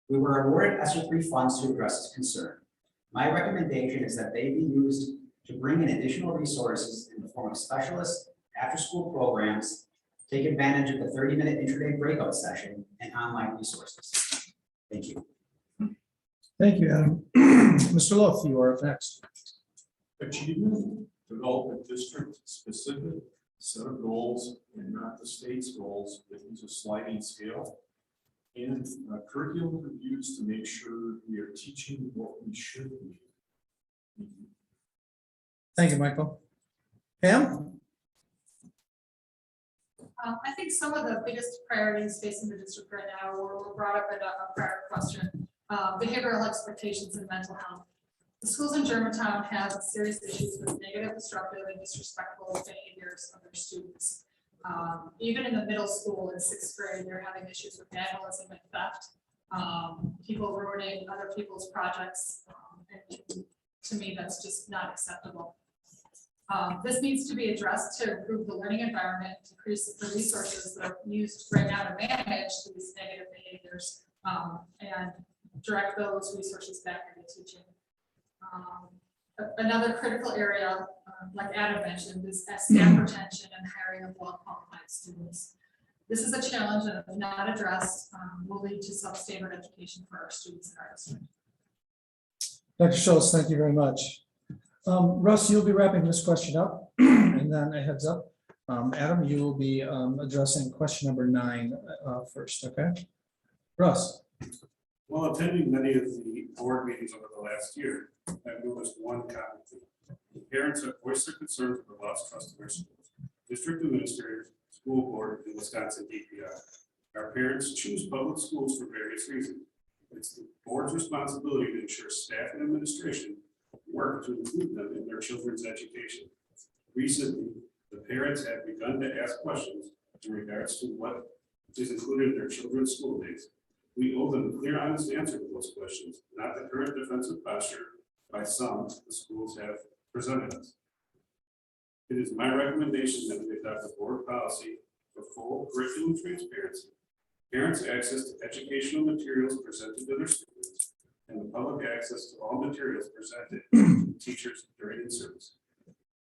Speaker 5: We were awarded ESSER III funds to address this concern. My recommendation is that they be used to bring in additional resources in the form of specialists, after-school programs, take advantage of the 30-minute intraday breakout session, and online resources. Thank you.
Speaker 1: Thank you, Adam. Mr. Loth, you are up next.
Speaker 3: Achievement, develop a district-specific set of goals and not the state's goals that use a sliding scale. And curriculum reviews to make sure we are teaching what we should be. Thank you.
Speaker 1: Thank you, Michael. Pam?
Speaker 6: I think some of the biggest priorities facing the district right now were brought up in a prior question. Behavioral expectations and mental health. The schools in Germantown have serious issues with negative, disruptive, and disrespectful behaviors of their students. Even in the middle school in 6th grade, they're having issues with vandalism and theft, people ruining other people's projects. And to me, that's just not acceptable. This needs to be addressed to improve the learning environment, decrease the resources that are used right now to manage these negative behaviors, and direct those resources back into teaching. Another critical area, like Adam mentioned, is staff retention and hiring of well-qualified students. This is a challenge that if not addressed will lead to substandard education for our students in our district.
Speaker 1: Dr. Schultz, thank you very much. Russ, you'll be wrapping this question up, and then a heads up. Adam, you will be addressing question number 9 first, okay? Russ.
Speaker 2: While attending many of the board meetings over the last year, I've noticed one common theme. Parents have voiced their concerns over lost trust in their schools. District administrators, school board, and Wisconsin DPI. Our parents choose public schools for various reasons. It's the board's responsibility to ensure staff and administration work to include them in their children's education. Recently, the parents have begun to ask questions in regards to what is included in their children's school days. We owe them a clear, honest answer to those questions, not the current defensive posture by some the schools have presented us. It is my recommendation that we adopt a board policy for full curriculum transparency, parents' access to educational materials presented to their students, and the public access to all materials presented to teachers during in-service.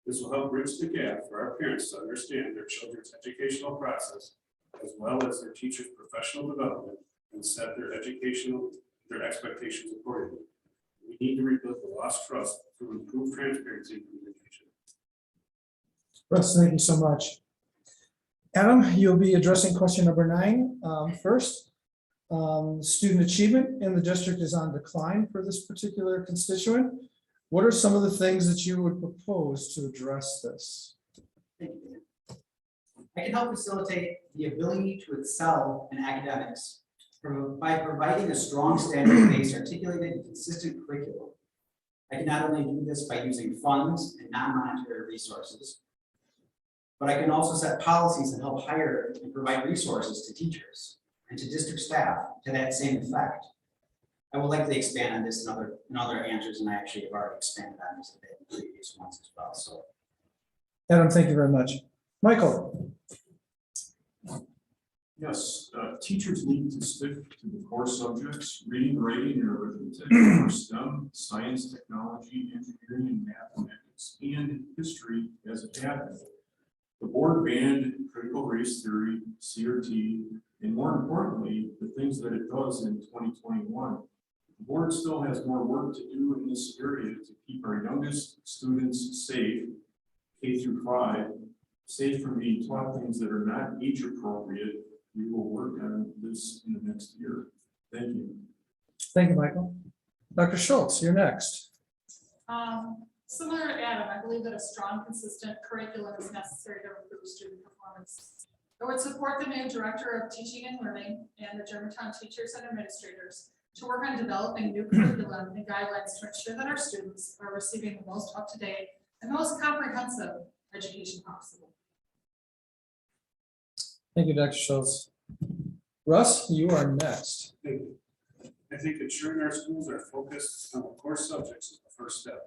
Speaker 2: This will help bridge the gap for our parents to understand their children's educational process, as well as their teachers' professional development, and set their expectations accordingly. We need to rebuild the lost trust through improved transparency and communication.
Speaker 1: Russ, thank you so much. Adam, you'll be addressing question number 9 first. Student achievement in the district is on decline for this particular constituent. What are some of the things that you would propose to address this?
Speaker 5: Thank you. I can help facilitate the ability to excel in academics by providing a strong standard-based, articulated, and consistent curriculum. I can not only do this by using funds and non-monetary resources, but I can also set policies and help hire and provide resources to teachers and to district staff to that same effect. I will likely expand on this in other answers, and I actually have already expanded on this a bit in previous ones as well. So,
Speaker 1: Adam, thank you very much. Michael.
Speaker 3: Yes, teachers need to stick to the core subjects, reading, writing, and arithmetic, for STEM, science, technology, engineering, and mathematics, and history as a category. The board banned critical race theory, CRT, and more importantly, the things that it does in 2021. The board still has more work to do in this area to keep our youngest students safe, K through 5, safe from being taught things that are not age appropriate. We will work on this in the next year. Thank you.
Speaker 1: Thank you, Michael. Dr. Schultz, you're next.
Speaker 6: Similar to Adam, I believe that a strong, consistent curriculum is necessary to improve student performance. I would support the new Director of Teaching and Learning and the Germantown teachers and administrators to work on developing new curriculum and guidelines to ensure that our students are receiving the most up-to-date and most comprehensive education possible.
Speaker 1: Thank you, Dr. Schultz. Russ, you are next.
Speaker 2: Thank you. I think ensuring our schools are focused on the core subjects is the first step.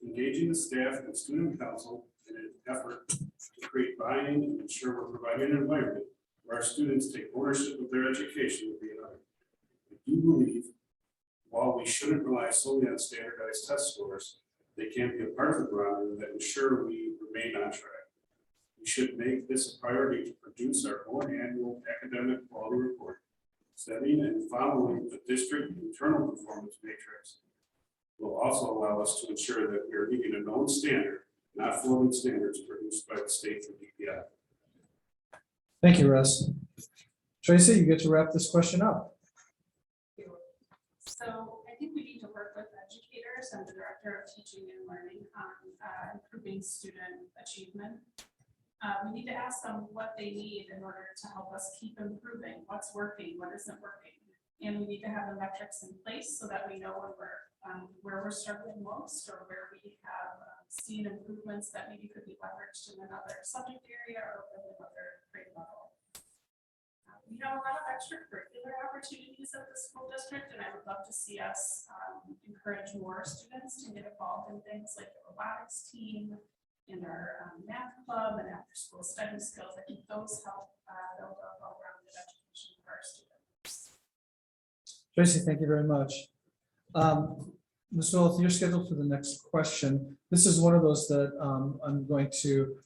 Speaker 2: Engaging the staff and student council in an effort to create buy-in and ensure we're providing an environment where our students take ownership of their education would be another. I do believe while we shouldn't rely solely on standardized test scores, they can be a part of the barometer that ensure we remain on track. We should make this a priority to produce our own annual academic quality report, setting and following the district internal performance matrix will also allow us to ensure that we are meeting a known standard, not floating standards produced by the state for DPI.
Speaker 1: Thank you, Russ. Tracy, you get to wrap this question up.
Speaker 4: So I think we need to work with educators and the director of teaching and learning on improving student achievement. We need to ask them what they need in order to help us keep improving, what's working, what isn't working. And we need to have the metrics in place so that we know when where we're struggling most or where we have seen improvements that maybe could be leveraged in another subject area or in another grade level. We have a lot of extracurricular opportunities at the school district, and I would love to see us encourage more students to get involved in things like the robotics team and our math club and after school study skills. I think those help build a well-rounded education for our students.
Speaker 1: Tracy, thank you very much. Ms. Wolf, you're scheduled for the next question. This is one of those that I'm going to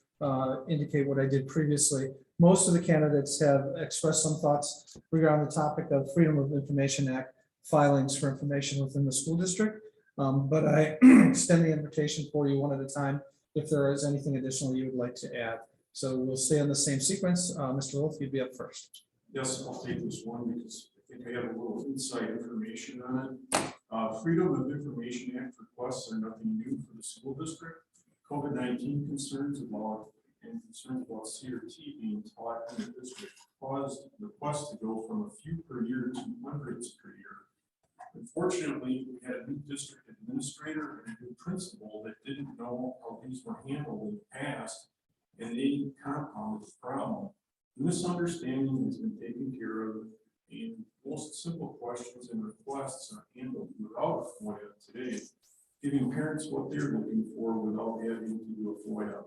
Speaker 1: indicate what I did previously. Most of the candidates have expressed some thoughts regarding the topic of Freedom of Information Act filings for information within the school district. But I extend the invitation for you one at a time if there is anything additional you would like to add. So we'll stay on the same sequence. Mr. Wolf, you'd be up first.
Speaker 3: Yes, I'll take this one because I think I have a little inside information on it. Freedom of Information Act requests are nothing new for the school district. COVID-19 concerns about CRT being taught in the district caused requests to go from a few per year to hundreds per year. Unfortunately, we had a new district administrator and a new principal that didn't know how these were handled in the past, and they compounded the problem. The misunderstanding has been taken care of, and most simple questions and requests are handled without a FOIA today, giving parents what they're looking for without having to do a FOIA.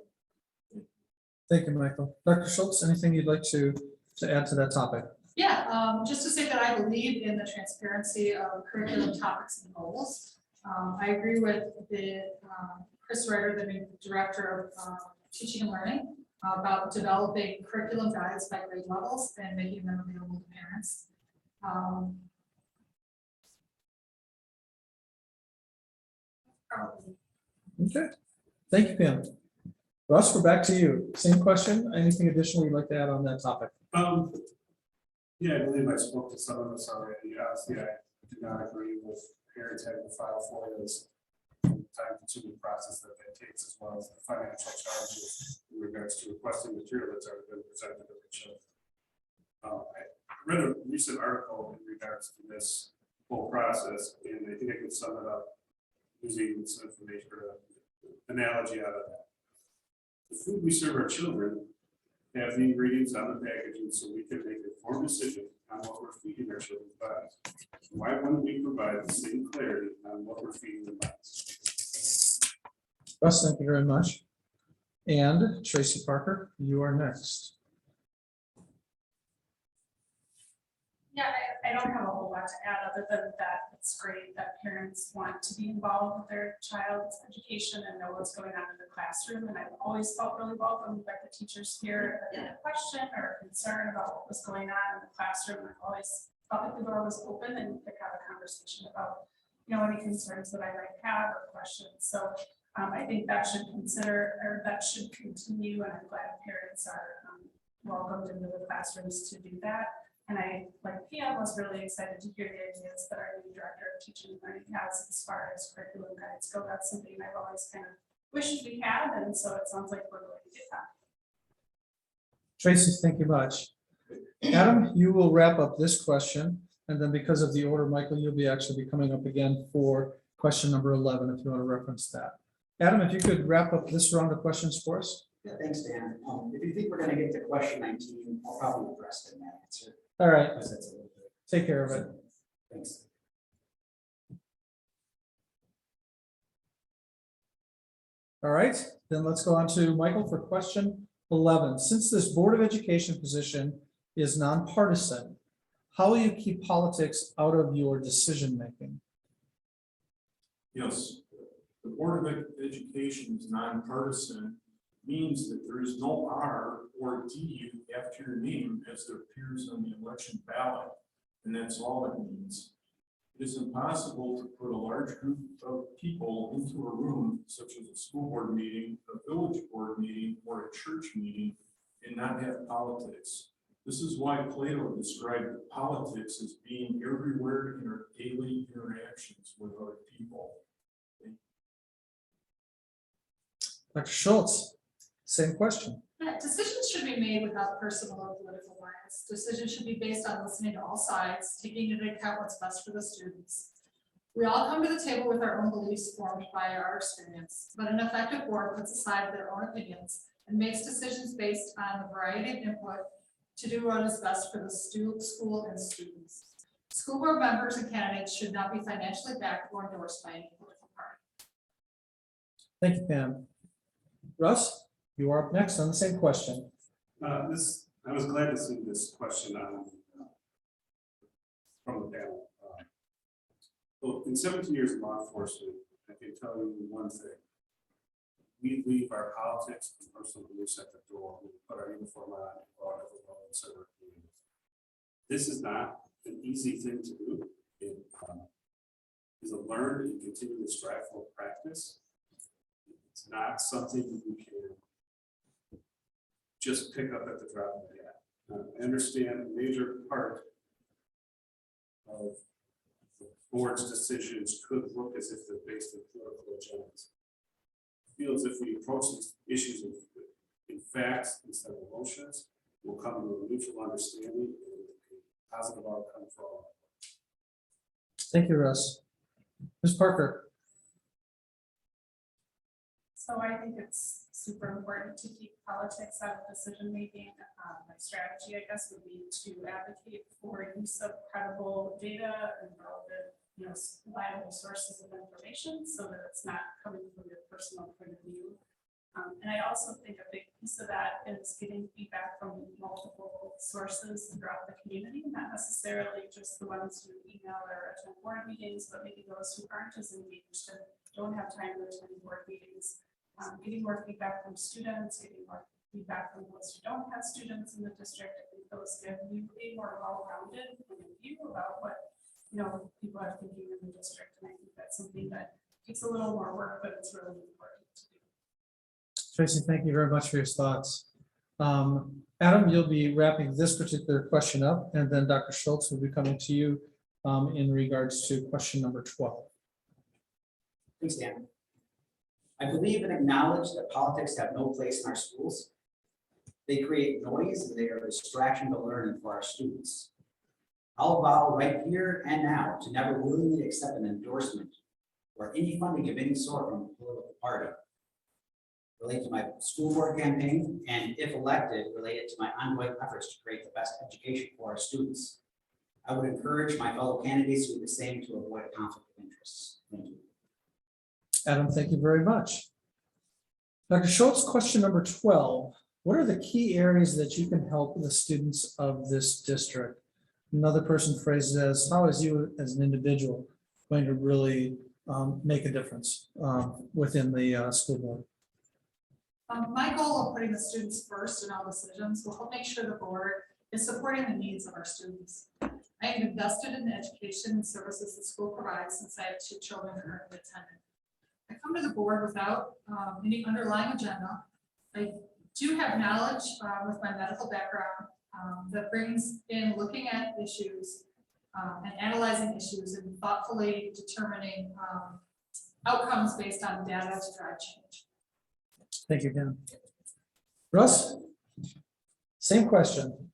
Speaker 1: Thank you, Michael. Dr. Schultz, anything you'd like to add to that topic?
Speaker 6: Yeah, just to say that I believe in the transparency of curriculum topics and goals. I agree with the Chris Ryder, the new director of teaching and learning, about developing curriculum guides by grade levels and making them available to parents.
Speaker 1: Okay. Thank you, Pam. Russ, we're back to you. Same question. Anything additional you'd like to add on that topic?
Speaker 2: Yeah, I believe I spoke to some of us already. Honestly, I do not agree with parents having to file FOIAs, time-consuming process that takes, as well as the financial charges in regards to requesting material that's already been presented to the children. I read a recent article in regards to this whole process, and I think I can sum it up using some information or an analogy out of that. The food we serve our children have the ingredients on the packaging so we can make an informed decision on what we're feeding our children's bodies. Why wouldn't we provide the same clarity on what we're feeding their bodies?
Speaker 1: Russ, thank you very much. And Tracy Parker, you are next.
Speaker 4: Yeah, I don't have a whole lot to add other than that it's great that parents want to be involved with their child's education and know what's going on in the classroom. And I've always felt really welcome by the teachers here if they had a question or a concern about what was going on in the classroom. I've always felt like the door was open and we could have a conversation about, you know, any concerns that I might have or questions. So I think that should continue, and I'm glad parents are welcomed into the classrooms to do that. And I, like Pam, was really excited to hear the ideas that our new director of teaching and learning has as far as curriculum guides go. That's something I've always kind of wished we had, and so it sounds like we're going to get that.
Speaker 1: Tracy, thank you much. Adam, you will wrap up this question, and then because of the order, Michael, you'll be actually coming up again for question number 11, if you want to reference that. Adam, if you could wrap up this round of questions for us.
Speaker 5: Yeah, thanks, Dan. If you think we're gonna get to question 19, I'll probably address it in that answer.
Speaker 1: All right,
Speaker 5: Because that's a little bit.
Speaker 1: take care of it.
Speaker 5: Thanks.
Speaker 1: All right, then let's go on to Michael for question 11. Since this Board of Education position is nonpartisan, how will you keep politics out of your decision-making?
Speaker 3: Yes, the Board of Education is nonpartisan, means that there is no R or D after your name as it appears on the election ballot, and that's all it means. It is impossible to put a large group of people into a room such as a school board meeting, a village board meeting, or a church meeting and not have politics. This is why Plato described politics as being everywhere in our daily interactions with other people.
Speaker 1: Dr. Schultz, same question.
Speaker 6: Yeah, decisions should be made without personal or political bias. Decisions should be based on listening to all sides, taking into account what's best for the students. We all come to the table with our own beliefs formed by our experience, but an effective board puts aside their own opinions and makes decisions based on a variety of input to do what is best for the school and students. School board members and candidates should not be financially backed or endorsed by any political party.
Speaker 1: Thank you, Pam. Russ, you are up next on the same question.
Speaker 2: I was glad to see this question on from the panel. Well, in 17 years of law enforcement, I can tell you one thing. We leave our politics and personal beliefs at the door. We put our uniform on and go out every day and serve our community. This is not an easy thing to do. It is a learned and continuous strive for practice. It's not something you can just pick up at the drop of the hat. I understand a major part of the board's decisions could look as if they're based on political agendas. I feel as if we approach these issues in facts instead of emotions, we'll come to a mutual understanding and a positive outcome for all.
Speaker 1: Thank you, Russ. Ms. Parker.
Speaker 4: So I think it's super important to keep politics out of decision making. My strategy, I guess, would be to advocate for use of credible data and relevant, reliable sources of information, so that it's not coming from your personal point of view. And I also think a big piece of that is getting feedback from multiple sources throughout the community, not necessarily just the ones who email or attend board meetings, but maybe those who aren't as engaged and don't have time to attend board meetings. Getting more feedback from students, getting more feedback from those who don't have students in the district. I think those give you a more well-rounded point of view about what people are thinking in the district, and I think that's something that takes a little more work, but it's really important to do.
Speaker 1: Tracy, thank you very much for your thoughts. Adam, you'll be wrapping this particular question up, and then Dr. Schultz will be coming to you in regards to question number 12.
Speaker 5: Thanks, Dan. I believe and acknowledge that politics have no place in our schools. They create noise and they are a distraction to learning for our students. I'll vow right here and now to never willingly accept an endorsement or any funding of any sort from a political party. Relate to my school board campaign, and if elected, related to my ongoing efforts to create the best education for our students. I would encourage my fellow candidates to do the same to avoid a conflict of interest. Thank you.
Speaker 1: Adam, thank you very much. Dr. Schultz, question number 12. What are the key areas that you can help the students of this district? Another person phrased it as, how is you as an individual going to really make a difference within the school board?
Speaker 6: My goal of putting the students first in all decisions will help make sure the board is supporting the needs of our students. I am invested in the education and services the school provides since I have 2 children currently attending. I come to the board without any underlying agenda. I do have knowledge with my medical background that brings in looking at issues and analyzing issues and thoughtfully determining outcomes based on data to drive change.
Speaker 1: Thank you, Dan. Russ, same question.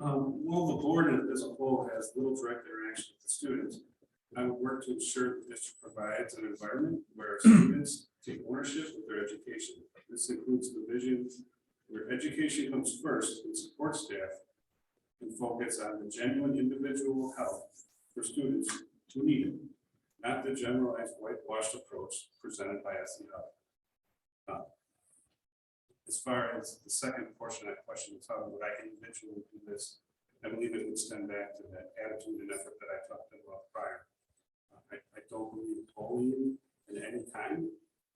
Speaker 2: Well, the board as a whole has little direct interaction with the students. I would work to ensure the district provides an environment where students take ownership of their education. This includes the vision where education comes first and support staff and focus on the genuine individual help for students who need it. not the generalized whitewashed approach presented by SEL. As far as the second portion of that question, is how would I individually do this? I believe it would stem back to that attitude and effort that I talked about prior. I don't believe bullying in any kind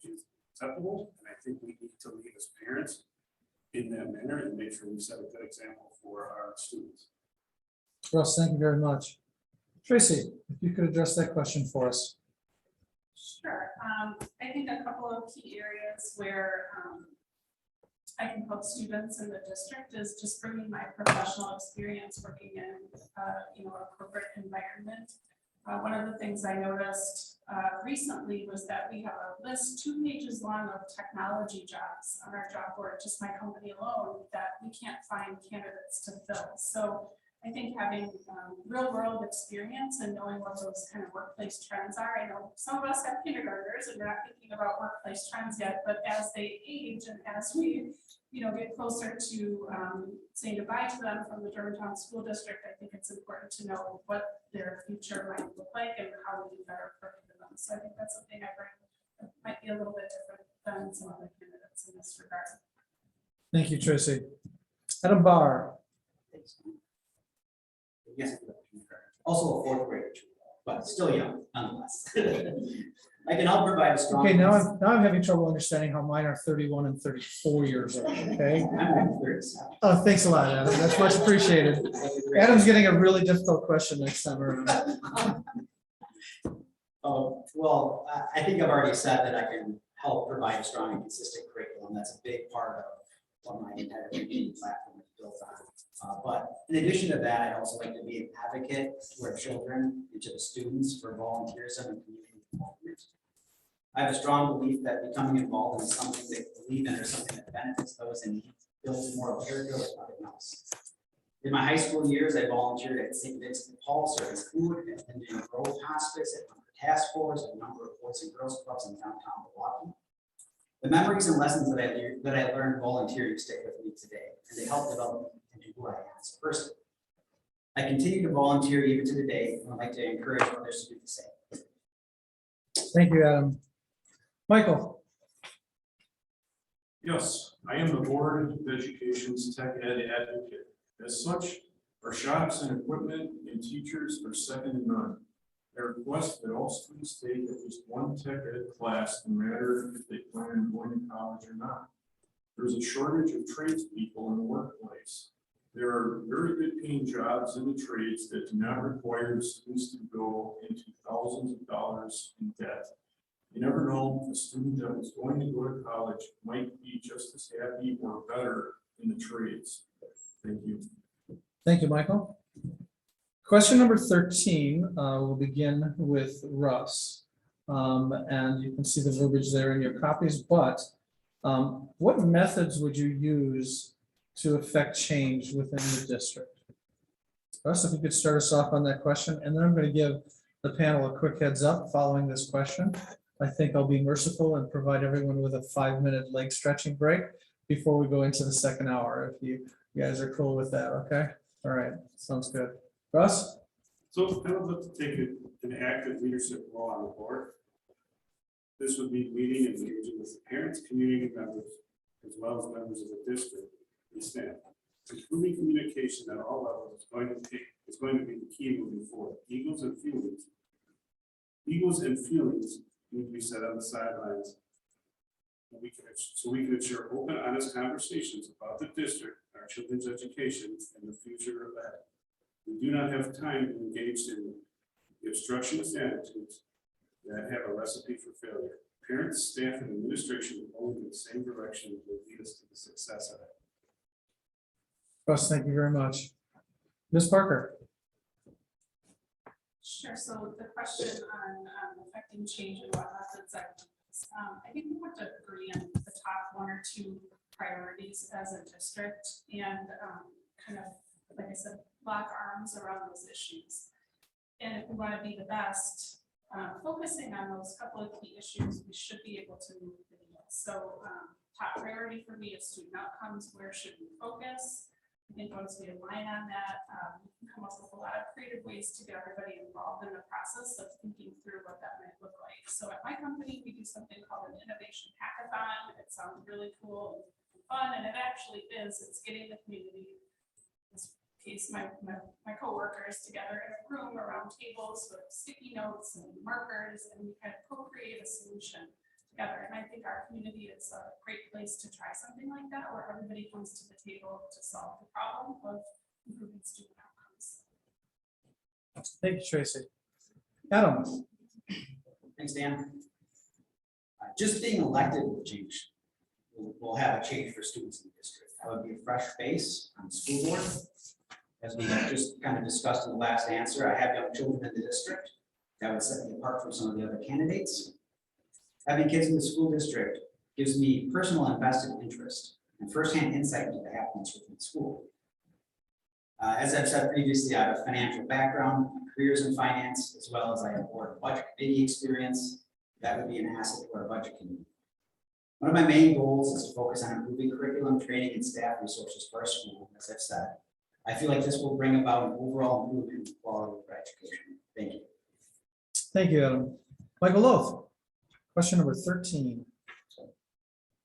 Speaker 2: is acceptable, and I think we need to lead as parents in that manner and make sure we set a good example for our students.
Speaker 1: Russ, thank you very much. Tracy, if you could address that question for us.
Speaker 4: Sure. I think a couple of key areas where I can help students in the district is just bringing my professional experience working in, a corporate environment. One of the things I noticed recently was that we have a list 2 pages long of technology jobs on our job board, just my company alone, that we can't find candidates to fill. So I think having real world experience and knowing what those kind of workplace trends are. I know some of us have kindergartners and we're not thinking about workplace trends yet, but as they age and as we get closer to saying goodbye to them from the Germantown School District, I think it's important to know what their future might look like and how we do better for them. So I think that's something I bring that might be a little bit different than some other candidates in this regard.
Speaker 1: Thank you, Tracy. Adam Barr.
Speaker 5: Yes. Also a 4th grader, but still young nonetheless. I can help provide a strong.
Speaker 1: Okay, now I'm having trouble understanding how mine are 31 and 34 years old, okay?
Speaker 5: I'm 37.
Speaker 1: Oh, thanks a lot, Adam. That's much appreciated. Adam's getting a really difficult question next time around.
Speaker 5: Oh, well, I think I've already said that I can help provide a strong and consistent curriculum. That's a big part of what my entire community platform is built on. But in addition to that, I'd also like to be an advocate to our children and to the students for volunteerism and community involvement. I have a strong belief that becoming involved in something they believe in or something that benefits those in need builds more of character than nothing else. In my high school years, I volunteered at St. Vincent de Paul, serving food at Indian Grove Hospice, at Hunger Task Force, and a number of Boys and Girls Clubs in downtown Milwaukee. The memories and lessons that I learned volunteering stick with me today, and they help develop me into who I am as a person. I continue to volunteer even to today, and I'd like to encourage others to do the same.
Speaker 1: Thank you, Adam. Michael.
Speaker 3: Yes, I am the Board of Education's Tech Ed advocate. As such, our shops and equipment and teachers are second to none. I request that all students take at least one tech ed class, no matter if they plan on going to college or not. There's a shortage of tradespeople in the workplace. There are very good paying jobs in the trades that do not require students to go into thousands of dollars in debt. You never know, a student that was going to go to college might be just as happy or better in the trades. Thank you.
Speaker 1: Thank you, Michael. Question number 13 will begin with Russ. And you can see the verbiage there in your copies, but what methods would you use to affect change within the district? Russ, if you could start us off on that question, and then I'm going to give the panel a quick heads up following this question. I think I'll be merciful and provide everyone with a 5-minute leg stretching break before we go into the second hour, if you guys are cool with that, okay? All right, sounds good. Russ?
Speaker 2: So I would look to take an active leadership role on the board. This would be meeting and engaging with parents, community members, as well as members of the district and staff. Improving communication at all levels is going to be the key moving forward. Egos and feelings need to be set on the sidelines. So we can ensure open, honest conversations about the district, our children's education, and the future of that. We do not have time to engage in the obstructionist attitudes that have a recipe for failure. Parents, staff, and administration will go in the same direction will lead us to the success of it.
Speaker 1: Russ, thank you very much. Ms. Parker?
Speaker 4: Sure. So the question on affecting change and what methods I think we have to agree on the top 1 or 2 priorities as a district and kind of, like I said, lock arms around those issues. And if we want to be the best, focusing on those couple of key issues, we should be able to move the needle. So top priority for me is student outcomes. Where should we focus? I think once we align on that, we can come up with a lot of creative ways to get everybody involved in the process of thinking through what that might look like. So at my company, we do something called an innovation hackathon. It sounds really cool and fun, and it actually is. It's getting the community, in this case, my coworkers together in a room around tables with sticky notes and markers, and we kind of co-create a solution together. And I think our community is a great place to try something like that, where everybody comes to the table to solve the problem of improving student outcomes.
Speaker 1: Thank you, Tracy. Adam?
Speaker 5: Thanks, Dan. Just being elected will change. We'll have a change for students in the district. That would be a fresh face on the school board. As we just kind of discussed in the last answer, I have young children in the district. That would set me apart from some of the other candidates. Having kids in the school district gives me personal and vested interest and firsthand insight into the happenings within the school. As I've said previously, I have a financial background, careers in finance, as well as I have board budget committee experience. That would be an asset to our budget committee. One of my main goals is to focus on improving curriculum, training, and staff resources for our school, as I've said. I feel like this will bring about an overall improvement in quality of our education. Thank you.
Speaker 1: Thank you, Adam. Michael Loth, question number 13.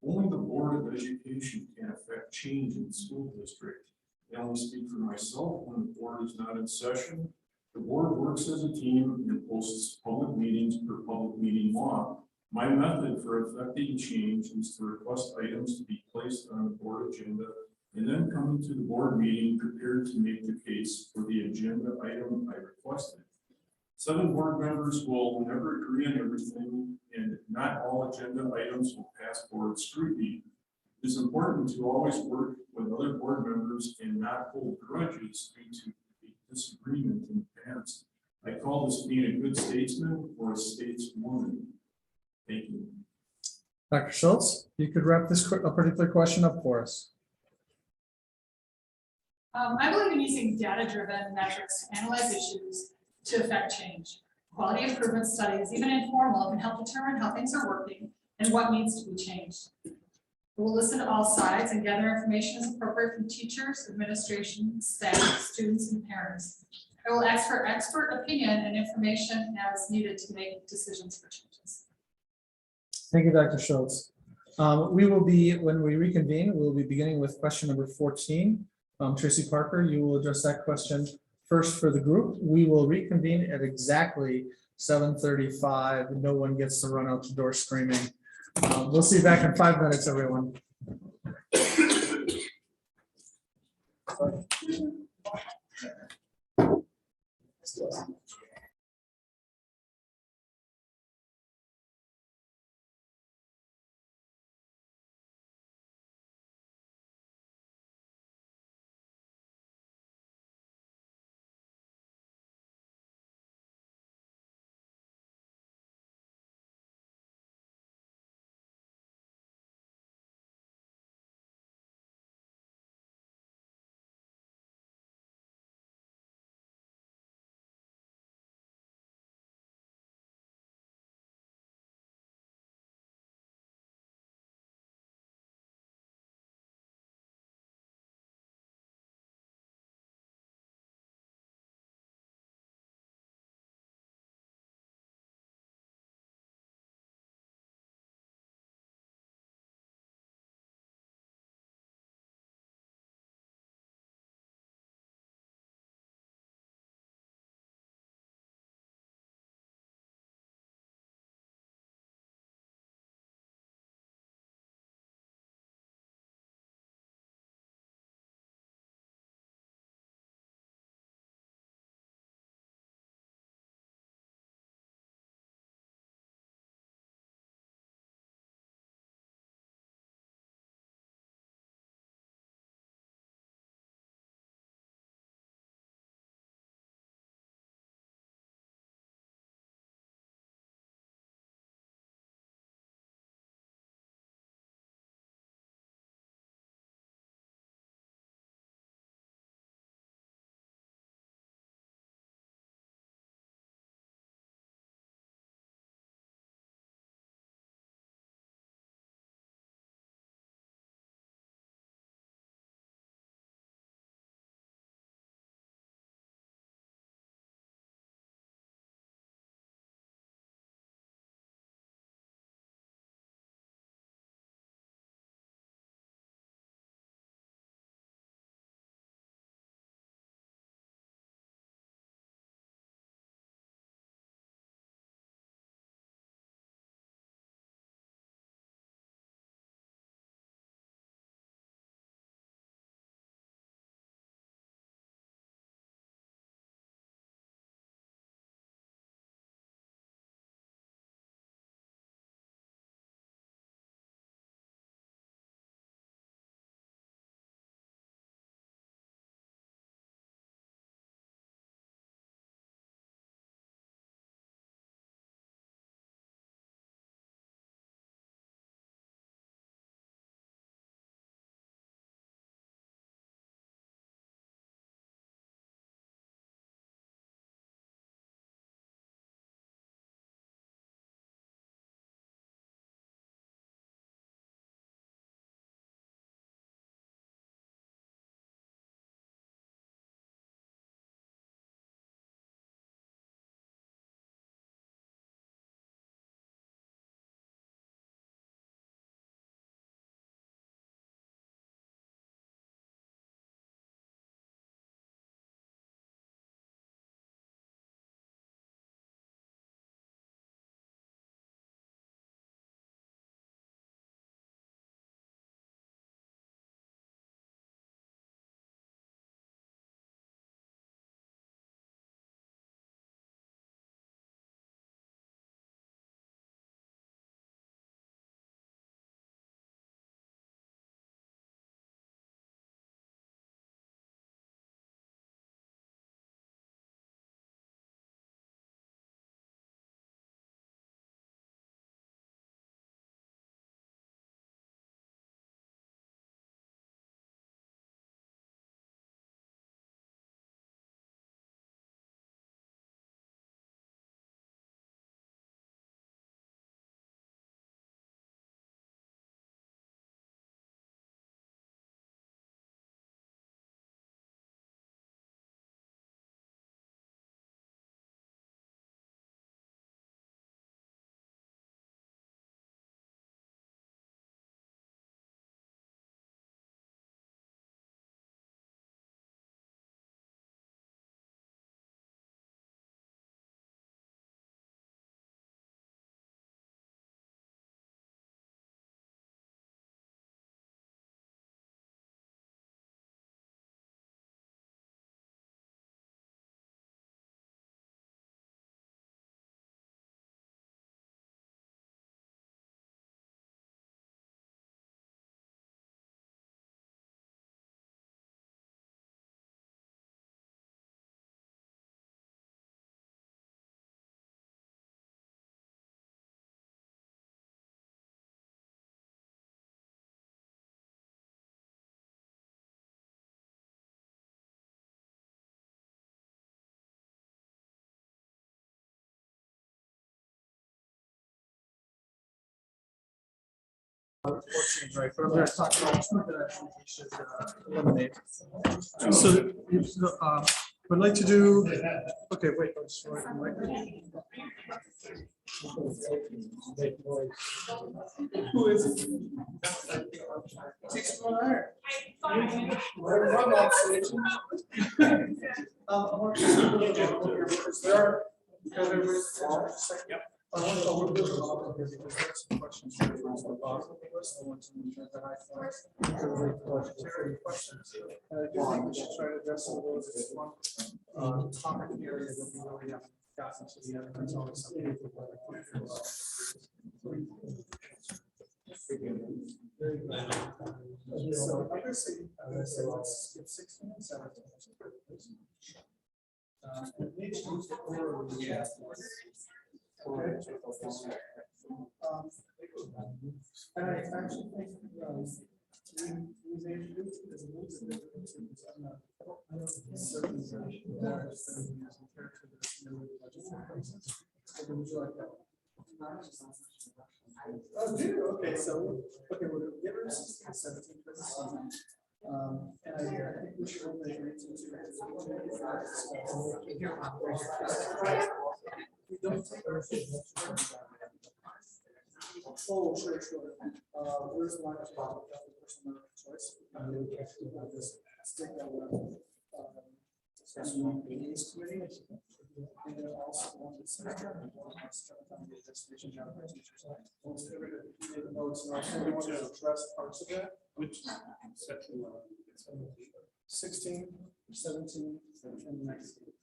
Speaker 3: Only the Board of Education can affect change in the school district. I only speak for myself when the board is not in session. The board works as a team and posts public meetings per public meeting law. My method for affecting change is to request items to be placed on the board agenda and then come to the board meeting prepared to make the case for the agenda item I requested. 7 board members will never agree on everything, and not all agenda items will pass board scrutiny. It is important to always work with other board members and not hold grudges due to a disagreement in the past. I call this being a good statesman or a stateswoman. Thank you.
Speaker 1: Dr. Schultz, you could wrap this a particular question up for us.
Speaker 6: I believe in using data-driven metrics to analyze issues to affect change. Quality improvement studies, even informal, can help determine how things are working and what needs to be changed. We'll listen to all sides and gather information as appropriate from teachers, administration, staff, students, and parents. I will ask for expert opinion and information as needed to make decisions for changes.
Speaker 1: Thank you, Dr. Schultz. We will be, when we reconvene, we'll be beginning with question number 14. Tracy Parker, you will address that question first for the group. We will reconvene at exactly 7:35. No one gets to run out the door screaming. We'll see you back in 5 minutes, everyone. 14, right, but I'm gonna talk about two that I think we should eliminate. So, would like to do, okay, wait. I'm sorry, who is it? Takes one iron. I want to just give a little bit over here because there are, because everybody's. Yep. I want to look at the bottom here because there's some questions here from the bottom of the list. I want to make sure that I find questions. And I do think we should try to address some of those. It's one topic area that we really haven't gotten to the other. There's always something. So I'm gonna say let's skip 16 and 17. And maybe use the order of the okay. And I actually think we may do it as a little bit different too, because I'm not certain that there is going to be some character that's in the budget for reasons. So would you like that? Oh, do you? Okay, so okay, we're going to give her 16, 17 for the season. And I think we should open it into we don't take our oh, sure. Where's the line of personal choice? Let's take that one. Committee. And then also on the center. Destination job for teachers. Most everybody made the notes, and I also want to address parts of that.
Speaker 2: Which section?
Speaker 1: 16, 17, and 19.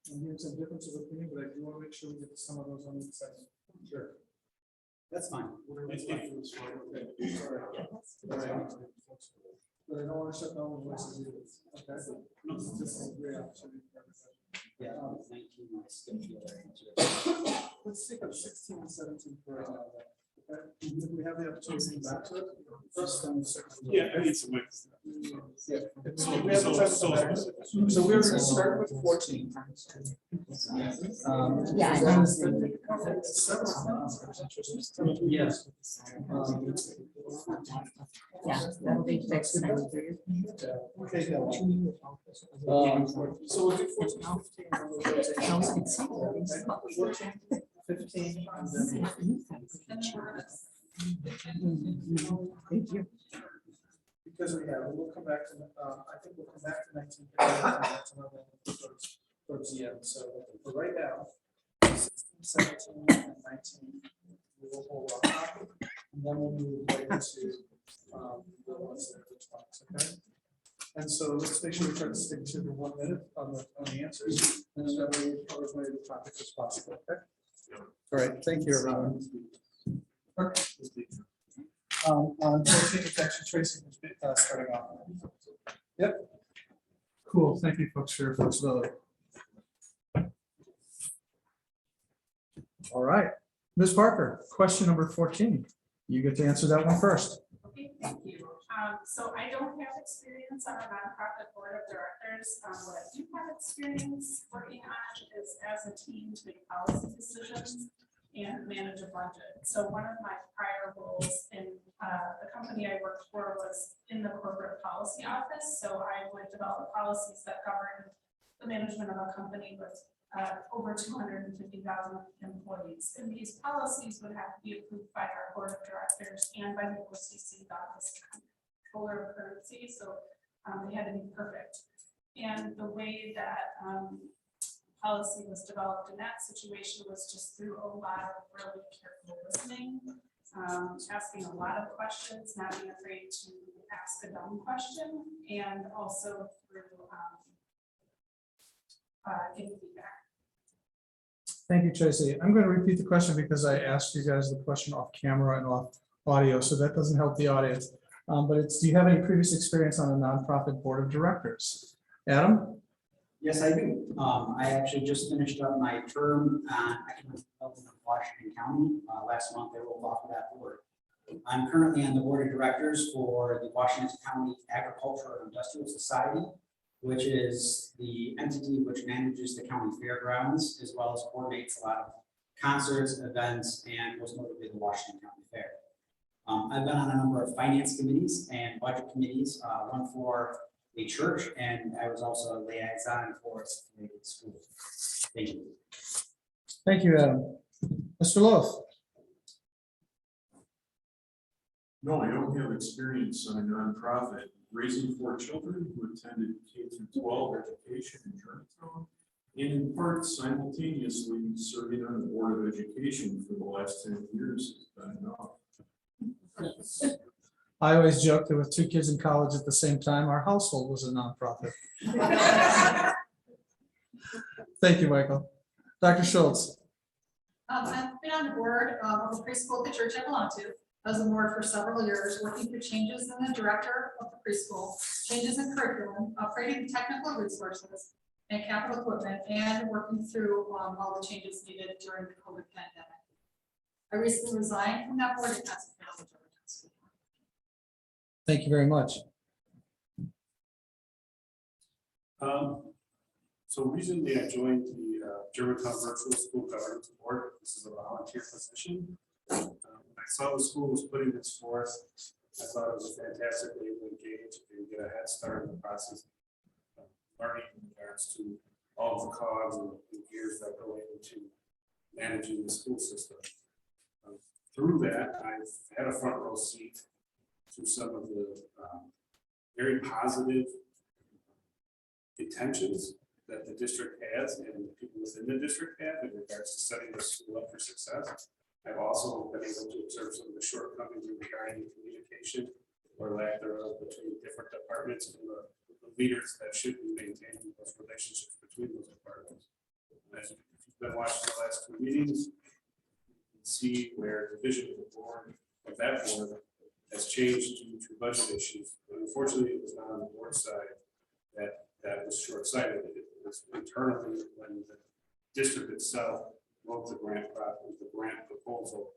Speaker 1: And here's a difference of opinion, but I do want to make sure we get to some of those on each side. Sure.
Speaker 5: That's fine.
Speaker 1: Okay. Sorry. But I don't want to shut down the voices either. Okay. This is a great opportunity for everybody.
Speaker 5: Yeah, 19 months. Skip
Speaker 1: Let's take up 16 and 17 for right now. Okay. If we have the opportunity back to it. First, then 16.
Speaker 2: Yeah, I need some.
Speaker 1: Yeah. So we have the time to go back. So we're going to start with 14.
Speaker 7: Yeah, I know.
Speaker 5: Yes.
Speaker 7: Yeah, that'll be fixed.
Speaker 1: Okay. So we'll do 14, 15.
Speaker 7: House and city.
Speaker 1: 14, 15, and then
Speaker 7: Thank you.
Speaker 1: because we'll come back to, I think we'll come back to 19. That's another towards the end. So for right now, 16, 17, and 19, we will hold off. And then we'll move right into the ones that are the 20s, okay? And so let's make sure we try to stick to the 1 minute on the answers. And then we cover as many of the topics as possible, okay? All right, thank you, everyone. On 14, it's actually Tracy who's starting off. Yep. Cool, thank you folks for your flexibility. All right, Ms. Parker, question number 14. You get to answer that one first.
Speaker 4: Okay, thank you. So I don't have experience on a nonprofit board of directors. What I do have experience working on is as a team to make policy decisions and manage a budget. So one of my prior roles in the company I worked for was in the corporate policy office. So I would develop policies that govern the management of a company with over 250,000 employees. And these policies would have to be approved by our board of directors and by the OCC, the Office of Controller of Currency. So they had to be perfect. And the way that policy was developed in that situation was just through a lot of really careful listening, asking a lot of questions, not being afraid to ask a dumb question, and also through getting feedback.
Speaker 1: Thank you, Tracy. I'm going to repeat the question because I asked you guys the question off camera and off audio, so that doesn't help the audience. But it's, do you have any previous experience on a nonprofit board of directors? Adam?
Speaker 5: Yes, I do. I actually just finished up my term on economic development of Washington County. Last month, I rolled off of that board. I'm currently on the board of directors for the Washington County Agricultural and Industrial Society. which is the entity which manages the county fairgrounds, as well as coordinates a lot of concerts, events, and most notably the Washington County Fair. I've been on a number of finance committees and budget committees, one for a church, and I was also a liaison for a school. Thank you.
Speaker 1: Thank you, Adam. Mr. Loth?
Speaker 3: No, I don't have experience on a nonprofit raising 4 children who attended K-12 education in Germantown, and in part simultaneously serving on the Board of Education for the last 10 years has been enough.
Speaker 1: I always joke that with 2 kids in college at the same time, our household was a nonprofit. Thank you, Michael. Dr. Schultz?
Speaker 6: I've been on the board of the preschool at the church I belong to. I was on board for several years, working through changes in the director of the preschool, changes in curriculum, upgrading technical resources and capital equipment, and working through all the changes needed during the COVID pandemic. I recently resigned from that board and concentrated on the Germantown School Board.
Speaker 1: Thank you very much.
Speaker 2: So recently I joined the Germantown Virtual School Governance Board. This is a volunteer position. When I saw the school was putting this forth, I thought it was a fantastic way to engage and get a head start in the process of learning in regards to all of the cogs and gears that go into managing the school system. Through that, I've had a front row seat to some of the very positive intentions that the district has and the people within the district have in regards to setting the school up for success. I've also been able to observe some of the shortcomings regarding communication or lack thereof between different departments and the leaders that should be maintaining those relationships between those departments. As you've been watching the last 2 meetings, you can see where the vision of the board, of that board, has changed due to budget issues. But unfortunately, it was not on the board side that was short-sighted. It was internally when the district itself wrote the grant proposal,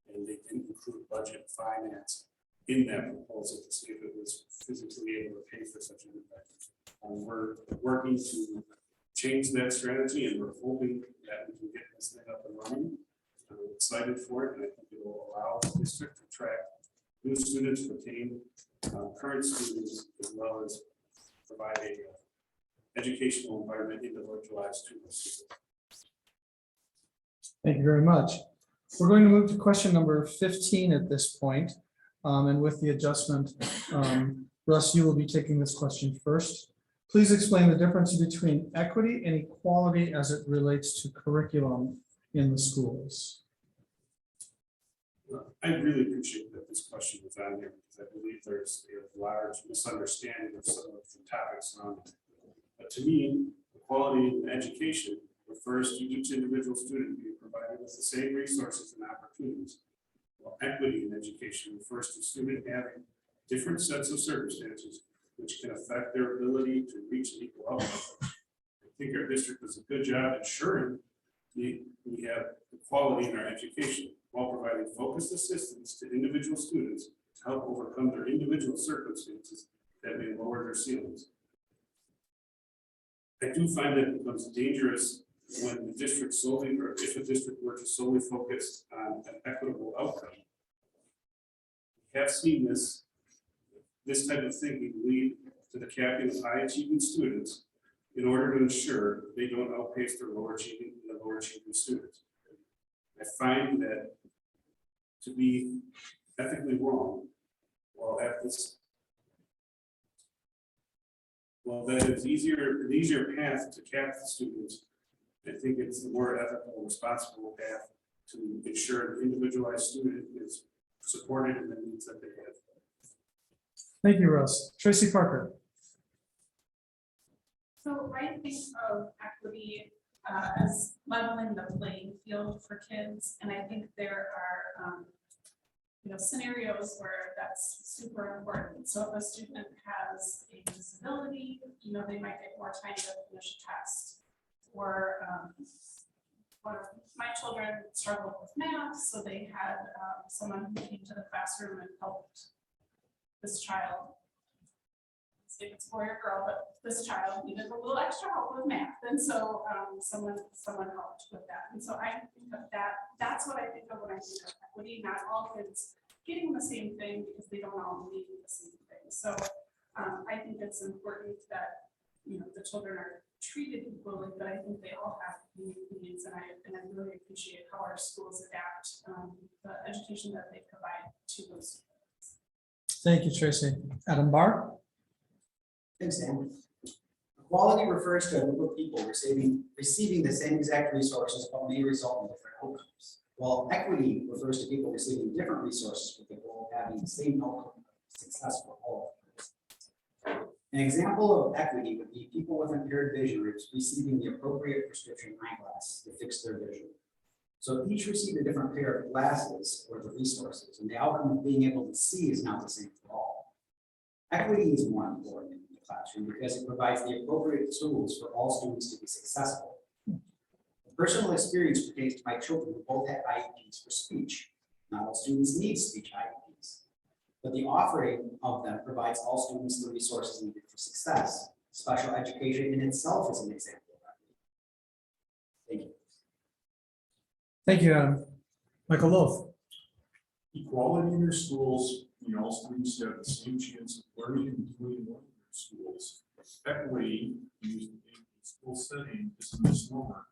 Speaker 2: and they didn't include budget finance in that proposal to see if it was physically able to pay for such an event. We're working to change that strategy, and we're hoping that we can get this thing up and running. I'm excited for it, and I think it will allow the district to attract new students, retain current students, as well as provide a educational environment individualized to the students.
Speaker 1: Thank you very much. We're going to move to question number 15 at this point. And with the adjustment, Russ, you will be taking this question first. Please explain the difference between equity and equality as it relates to curriculum in the schools.
Speaker 2: I really appreciate that this question is on here because I believe there's a large misunderstanding of some of the topics around it. But to me, equality in education refers to each individual student being provided with the same resources and opportunities. While equity in education refers to students having different sets of circumstances which can affect their ability to reach an equal outcome. I think our district does a good job ensuring we have equality in our education while providing focused assistance to individual students to help overcome their individual circumstances that may lower their ceilings. I do find that it becomes dangerous when the district solely, or if a district were to solely focus on an equitable outcome. We have seen this type of thinking lead to the capping of high achieving students in order to ensure they don't outpace their lower achieving students. I find that to be ethically wrong, while that is an easier path to cap the students. I think it's the more ethical, responsible path to ensure an individualized student is supported in the needs that they have.
Speaker 1: Thank you, Russ. Tracy Parker.
Speaker 4: So I think of equity as leveling the playing field for kids, and I think there are scenarios where that's super important. So if a student has a disability, they might get more time to finish a test. Or one of my children struggled with math, so they had someone who came to the classroom and helped this child if it's boy or girl, but this child needed a little extra help with math. And so someone helped with that. And so I think of that's what I think of when I think of equity, not all kids getting the same thing because they don't all need the same thing. So I think it's important that, you know, the children are treated equally, but I think they all have unique needs, and I really appreciate how our schools adapt the education that they provide to those students.
Speaker 1: Thank you, Tracy. Adam Barr?
Speaker 5: Thanks, Dan. Equality refers to a group of people receiving the same exact resources but may result in different outcomes. While equity refers to people receiving different resources with the goal of having the same outcome of success for all. An example of equity would be people with impaired vision receiving the appropriate prescription eyeglass to fix their vision. So each received a different pair of glasses or the resources, and the outcome of being able to see is not the same for all. Equity is more important in the classroom because it provides the appropriate tools for all students to be successful. Personal experience pertains to my children who both have IEPs for speech. Not all students need speech IEPs, but the offering of them provides all students the resources needed for success. Special education in itself is an example of that. Thank you.
Speaker 1: Thank you, Adam. Michael Loaf?
Speaker 3: Equality in your schools, mean all students have the same chance of learning and doing well in their schools. Equity, used in a school setting, is a misnomer.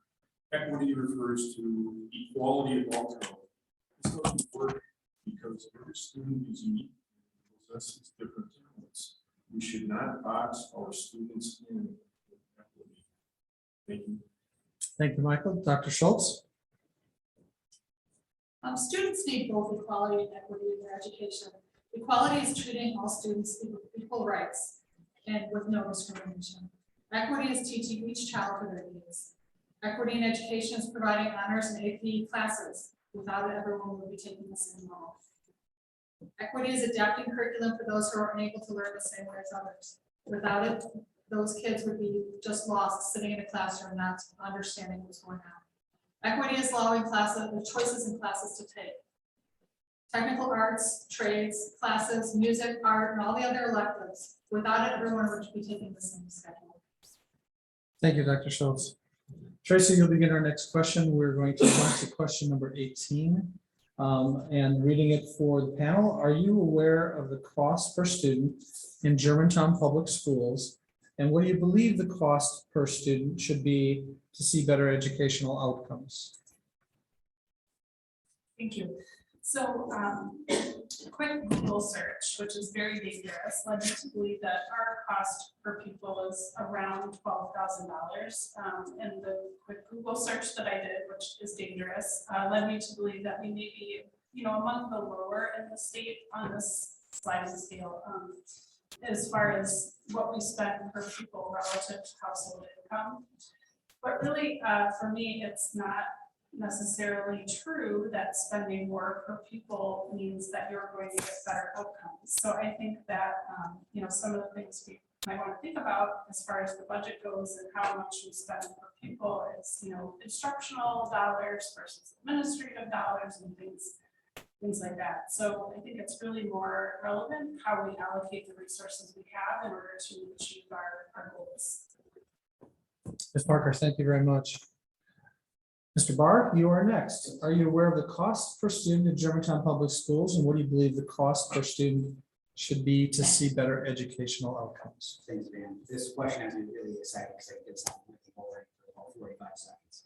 Speaker 3: Equity refers to equality of outcome. This doesn't work because every student is unique and possesses different talents. We should not box our students in with equity. Thank you.
Speaker 1: Thank you, Michael. Dr. Schultz?
Speaker 6: Students need both equality and equity in their education. Equality is treating all students with equal rights and with no discrimination. Equity is teaching each child for their needs. Equity in education is providing honors and AP classes. Without it, everyone would be taking the same role. Equity is adapting curriculum for those who are unable to learn the same way as others. Without it, those kids would be just lost sitting in a classroom, not understanding what's going on. Equity is allowing choices in classes to take. Technical arts, trades, classes, music, art, and all the other electives. Without it, everyone would be taking the same schedule.
Speaker 1: Thank you, Dr. Schultz. Tracy, you'll begin our next question. We're going to go to question number 18 and reading it for the panel. Are you aware of the cost per student in Germantown Public Schools? And what do you believe the cost per student should be to see better educational outcomes?
Speaker 4: Thank you. So a quick Google search, which is very dangerous, led me to believe that our cost per pupil is around $12,000. And the quick Google search that I did, which is dangerous, led me to believe that we may be, among the lower in the state on this sliding scale, as far as what we spend per pupil relative to household income. But really, for me, it's not necessarily true that spending more per pupil means that you're going to get better outcomes. So I think that, some of the things we might want to think about as far as the budget goes and how much we spend per pupil is, instructional dollars versus administrative dollars and things like that. So I think it's really more relevant how we allocate the resources we have in order to achieve our goals.
Speaker 1: Ms. Parker, thank you very much. Mr. Barr, you are next. Are you aware of the cost per student in Germantown Public Schools, and what do you believe the cost per student should be to see better educational outcomes?
Speaker 5: Thanks, Dan. This question has me really excited because I did something with the already for about 45 seconds.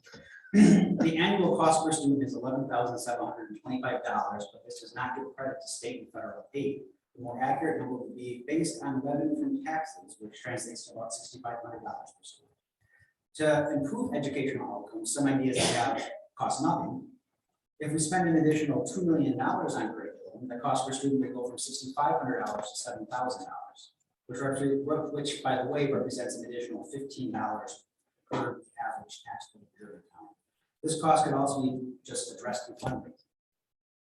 Speaker 5: The annual cost per student is $11,725, but this does not give credit to state and federal aid. The more accurate number would be based on revenue from taxes, which translates to about $6,500 per student. To improve educational outcomes, some ideas have cost nothing. If we spend an additional $2 million on curriculum, the cost per student would go from $6,500 to $7,000, which, by the way, represents an additional $15 per average taxpayer in town. This cost could also be just addressed through funding.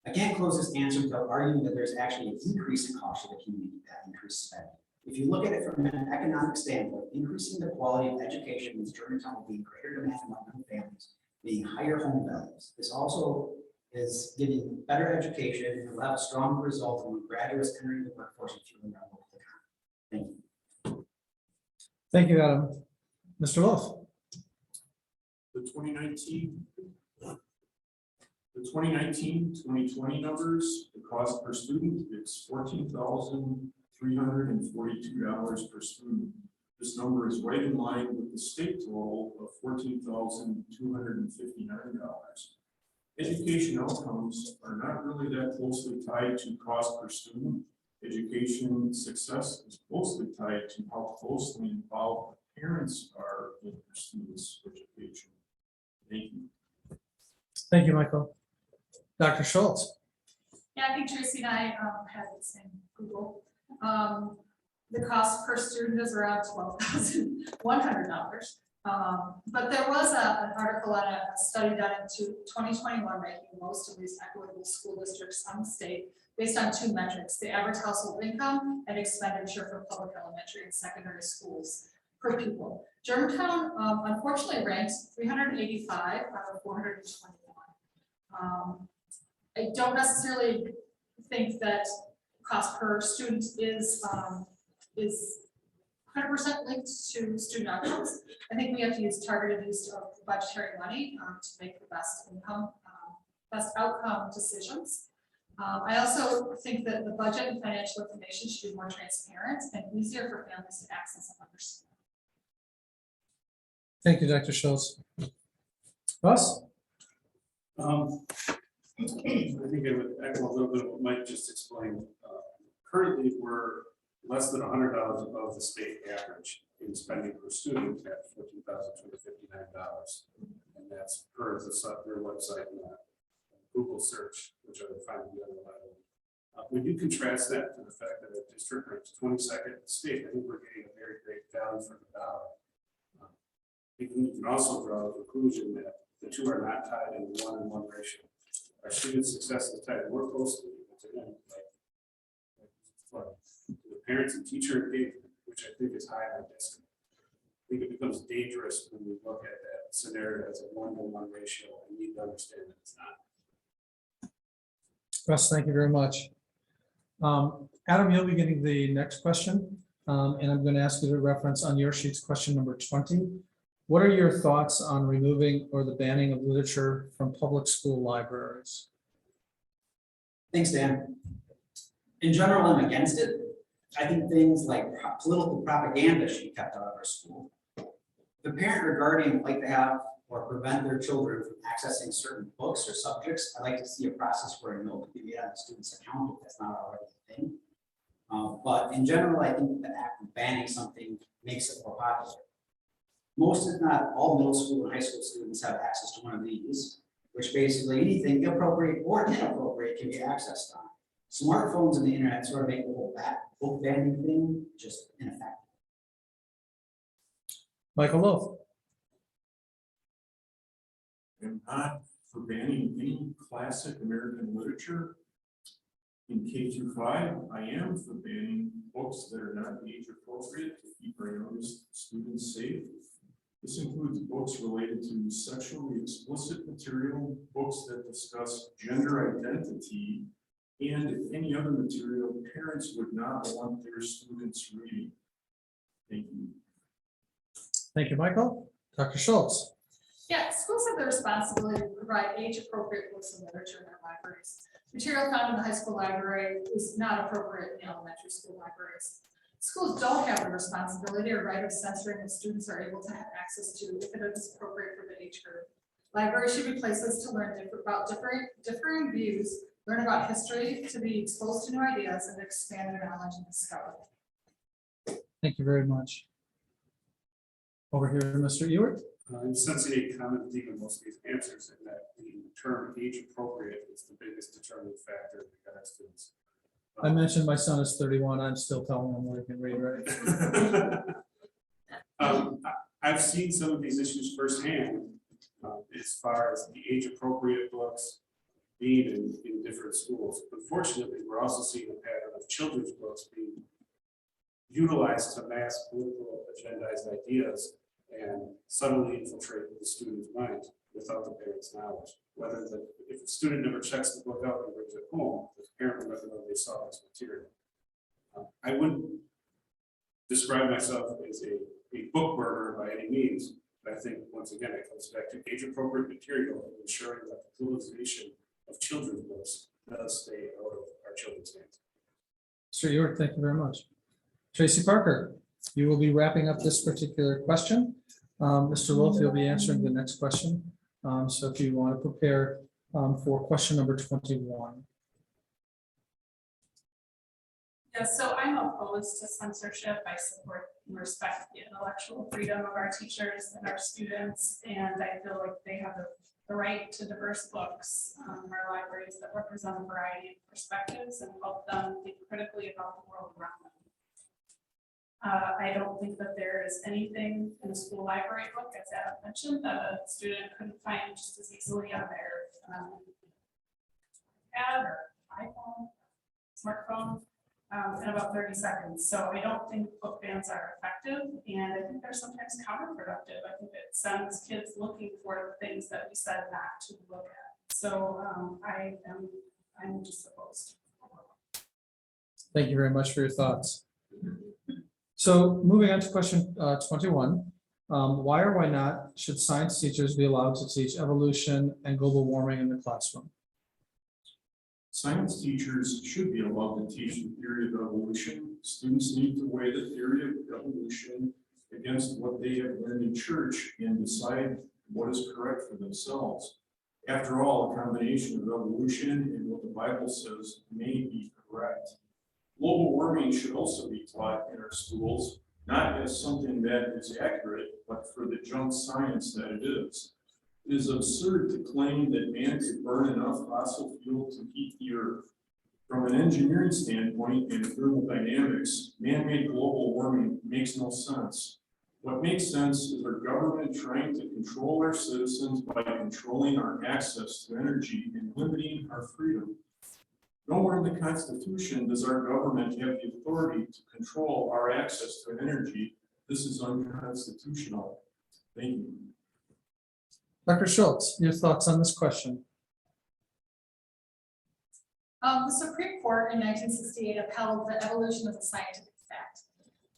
Speaker 5: I can't close this answer without arguing that there's actually a decrease in cost to the community that increased spending. If you look at it from an economic standpoint, increasing the quality of education means Germantown will be in greater demand among young families, meaning higher home values. This also is giving better education and will have a strong result when graduates entering the workforce and fueling our local economy. Thank you.
Speaker 1: Thank you, Adam. Mr. Wolf.
Speaker 3: The 2019-2020 numbers, the cost per student, it's $14,342 per student. This number is right in line with the state total of $14,259. Education outcomes are not really that closely tied to cost per student. Education success is closely tied to how closely involved the parents are in their students' education. Thank you.
Speaker 1: Thank you, Michael. Dr. Schultz.
Speaker 6: Yeah, I think Tracy and I had the same Google. The cost per student is around $12,100. But there was an article on a study done in 2021 ranking most of these equitable school districts on the state based on two metrics: the average household income and expenditure for public elementary and secondary schools per pupil. Germantown unfortunately ranks 385 out of 421. I don't necessarily think that cost per student is 100% linked to student outcomes. I think we have to use targeted use of budgetary money to make the best outcome decisions. I also think that the budget and financial information should be more transparent and easier for families to access and understand.
Speaker 1: Thank you, Dr. Schultz. Russ?
Speaker 2: I think I would echo a little bit of what Mike just explained. Currently, we're less than $100 above the state average in spending per student at $14,259. And that's per their website and Google search, which I would find to be unreliable. When you contrast that to the fact that a district ranks 22nd in the state, I think we're getting a very great value for the dollar. You can also draw the conclusion that the two are not tied in 1-to-1 ratio. Our student success is tied more closely to them, the parents and teacher engagement, which I think is high on this. I think it becomes dangerous when we look at that scenario as a 1-to-1 ratio and need to understand that it's not.
Speaker 1: Russ, thank you very much. Adam, you'll be getting the next question. And I'm going to ask you to reference on your sheets question number 20. What are your thoughts on removing or the banning of literature from public school libraries?
Speaker 5: Thanks, Dan. In general, I'm against it. I think things like political propaganda should be kept out of our school. If the parent or guardian would like to have or prevent their children from accessing certain books or subjects, I'd like to see a process where a note could be made on the student's account if that's not already a thing. But in general, I think the act of banning something makes it more popular. Most, if not all, middle school and high school students have access to one of these, which basically anything appropriate or inappropriate can be accessed on. Smartphones and the internet sort of make the whole book banning thing just ineffective.
Speaker 1: Michael Wolf.
Speaker 3: I'm not for banning any classic American literature. In K-5, I am for banning books that are not age appropriate to keep our youngest students safe. This includes books related to sexually explicit material, books that discuss gender identity, and any other material parents would not want their students reading. Thank you.
Speaker 1: Thank you, Michael. Dr. Schultz.
Speaker 6: Yeah, schools have the responsibility to provide age-appropriate books and literature in their libraries. Material found in the high school library is not appropriate in elementary school libraries. Schools don't have the responsibility or right of censoring what students are able to have access to if it is appropriate for the age group. Libraries should be places to learn about differing views, learn about history, to be exposed to new ideas, and expand their knowledge and discovery.
Speaker 1: Thank you very much. Over here, Mr. Ewert.
Speaker 2: I'm sensing a common theme in most of these answers, in that the term age appropriate is the biggest determining factor in the guidance students.
Speaker 1: I mentioned my son is 31. I'm still telling him what he can read, right?
Speaker 2: I've seen some of these issues firsthand, as far as the age appropriate books being in different schools. Unfortunately, we're also seeing a pattern of children's books being utilized to mass political agendized ideas and subtly infiltrate the student's mind without the parent's knowledge. If the student never checks the book out and brings it home, the parent will never know they saw this material. I wouldn't describe myself as a a book burner by any means. But I think, once again, it comes back to age-appropriate material and ensuring that the utilization of children's books does stay out of our children's hands.
Speaker 1: Mr. York, thank you very much. Tracy Parker, you will be wrapping up this particular question. Mr. Wolf, you'll be answering the next question. So if you want to prepare for question number 21.
Speaker 4: Yeah, so I'm opposed to censorship. I support and respect the intellectual freedom of our teachers and our students, and I feel like they have the right to diverse books, our libraries that represent a variety of perspectives and help them think critically about the world around them. I don't think that there is anything in the school library book, as Adam mentioned, that a student couldn't find just as easily on their pad or iPhone, smartphone, in about 30 seconds. So I don't think book bans are effective, and I think they're sometimes counterproductive. I think it sends kids looking for the things that we said not to look at. So I'm just opposed.
Speaker 1: Thank you very much for your thoughts. So moving on to question 21. Why or why not should science teachers be allowed to teach evolution and global warming in the classroom?
Speaker 3: Science teachers should be allowed to teach the theory of evolution. Students need to weigh the theory of evolution against what they have learned in church and decide what is correct for themselves. After all, a combination of evolution and what the Bible says may be correct. Global warming should also be taught in our schools, not as something that is accurate, but for the junk science that it is. It is absurd to claim that man could burn enough fossil fuel to heat the earth. From an engineering standpoint and thermodynamics, man-made global warming makes no sense. What makes sense is our government trying to control our citizens by controlling our access to energy and limiting our freedom. Nowhere in the Constitution does our government have the authority to control our access to energy. This is unconstitutional. Thank you.
Speaker 1: Dr. Schultz, your thoughts on this question?
Speaker 6: The Supreme Court in 1968 upheld the evolution as a scientific fact,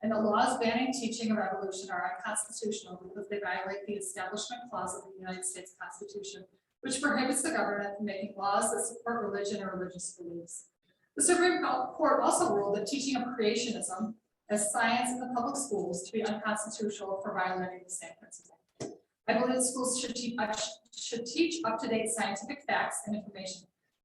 Speaker 6: and the laws banning teaching of evolution are unconstitutional because they violate the Establishment Clause of the United States Constitution, which prohibits the government from making laws that support religion or religious beliefs. The Supreme Court also ruled that teaching of creationism as science in the public schools to be unconstitutional for violating the same principle. I believe schools should teach up-to-date scientific facts and information.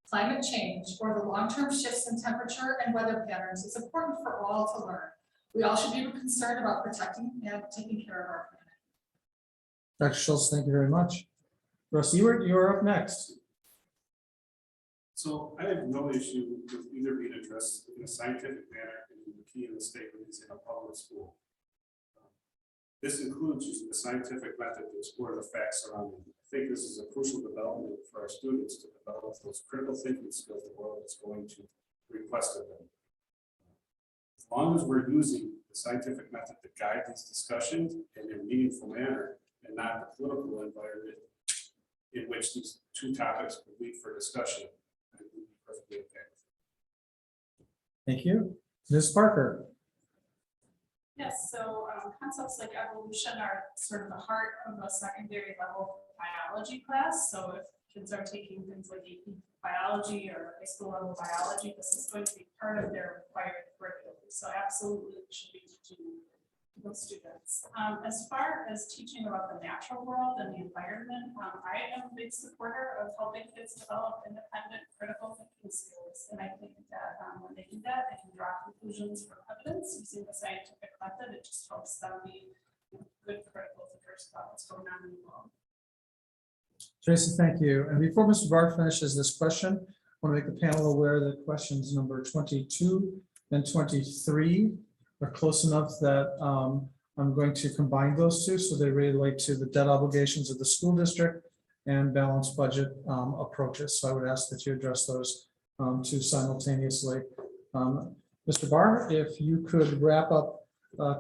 Speaker 6: Climate change or the long-term shifts in temperature and weather patterns is important for all to learn. We all should be concerned about protecting and taking care of our planet.
Speaker 1: Dr. Schultz, thank you very much. Russ Ewert, you're up next.
Speaker 2: So I have no issue with either being addressed in a scientific manner, and the key in the statement is in a public school. This includes using the scientific method to explore the facts surrounding it. I think this is a crucial development for our students to develop those critical thinking skills the world is going to request of them. As long as we're using the scientific method to guide these discussions in a meaningful manner and not the political environment in which these two topics would lead for discussion, I would be perfectly okay.
Speaker 1: Thank you. Ms. Parker.
Speaker 4: Yes, so concepts like evolution are sort of the heart of a secondary level biology class. So if kids are taking things like AP biology or high school level biology, this is going to be part of their required curriculum. So absolutely it should be teaching those students. As far as teaching about the natural world and the environment, I am a big supporter of helping kids develop independent critical thinking skills. And I think that when they do that, they can draw conclusions from evidence using the scientific method. It just helps them be good critical thinkers about what's going on in the world.
Speaker 1: Tracy, thank you. And before Mr. Bart finishes this question, I want to make the panel aware that questions number 22 and 23 are close enough that I'm going to combine those two, so they relate to the debt obligations of the school district and balanced budget approaches. So I would ask that you address those two simultaneously. Mr. Barr, if you could wrap up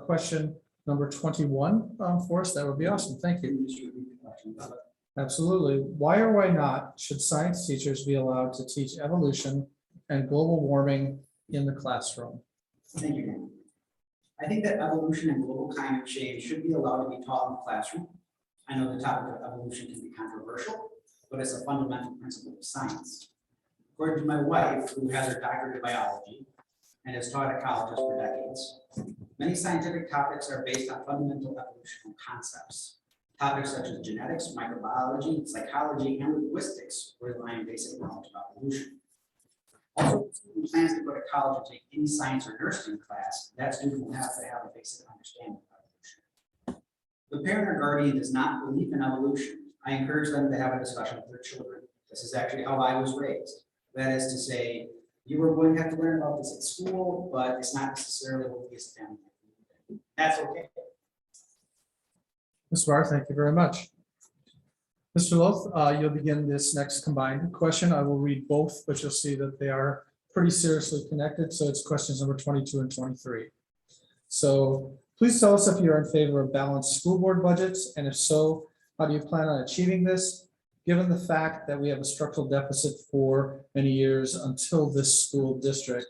Speaker 1: question number 21 for us, that would be awesome. Thank you. Absolutely. Why or why not should science teachers be allowed to teach evolution and global warming in the classroom?
Speaker 5: Thank you. I think that evolution and global climate change should be allowed to be taught in the classroom. I know the topic of evolution can be controversial, but it's a fundamental principle of science. According to my wife, who has her doctorate in biology and has taught at colleges for decades, many scientific topics are based on fundamental evolutional concepts. Topics such as genetics, microbiology, psychology, and linguistics rely on basic knowledge of evolution. Also, if someone plans to go to college and take any science or nursing class, that student will have to have a basic understanding of evolution. If the parent or guardian does not believe in evolution, I encourage them to have a discussion with their children. This is actually how I was raised. That is to say, you are going to have to learn about this at school, but it's not necessarily what we as a family believe in. That's okay.
Speaker 1: Mr. Barr, thank you very much. Mr. Loth, you'll begin this next combined question. I will read both, but you'll see that they are pretty seriously connected. So it's questions number 22 and 23. So please tell us if you're in favor of balanced school board budgets, and if so, how do you plan on achieving this, given the fact that we have a structural deficit for many years until this school district?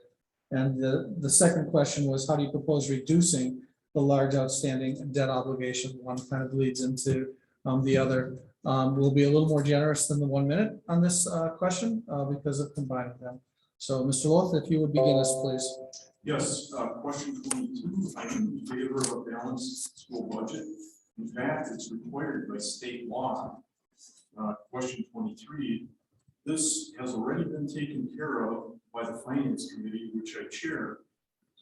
Speaker 1: And the second question was, how do you propose reducing the large outstanding debt obligation? One kind of leads into the other. We'll be a little more generous than the 1 minute on this question because of combining them. So Mr. Loth, if you would begin us, please.
Speaker 3: Yes, question 22, I am in favor of a balanced school budget. In fact, it's required by state law. Question 23, this has already been taken care of by the Finance Committee, which I chair.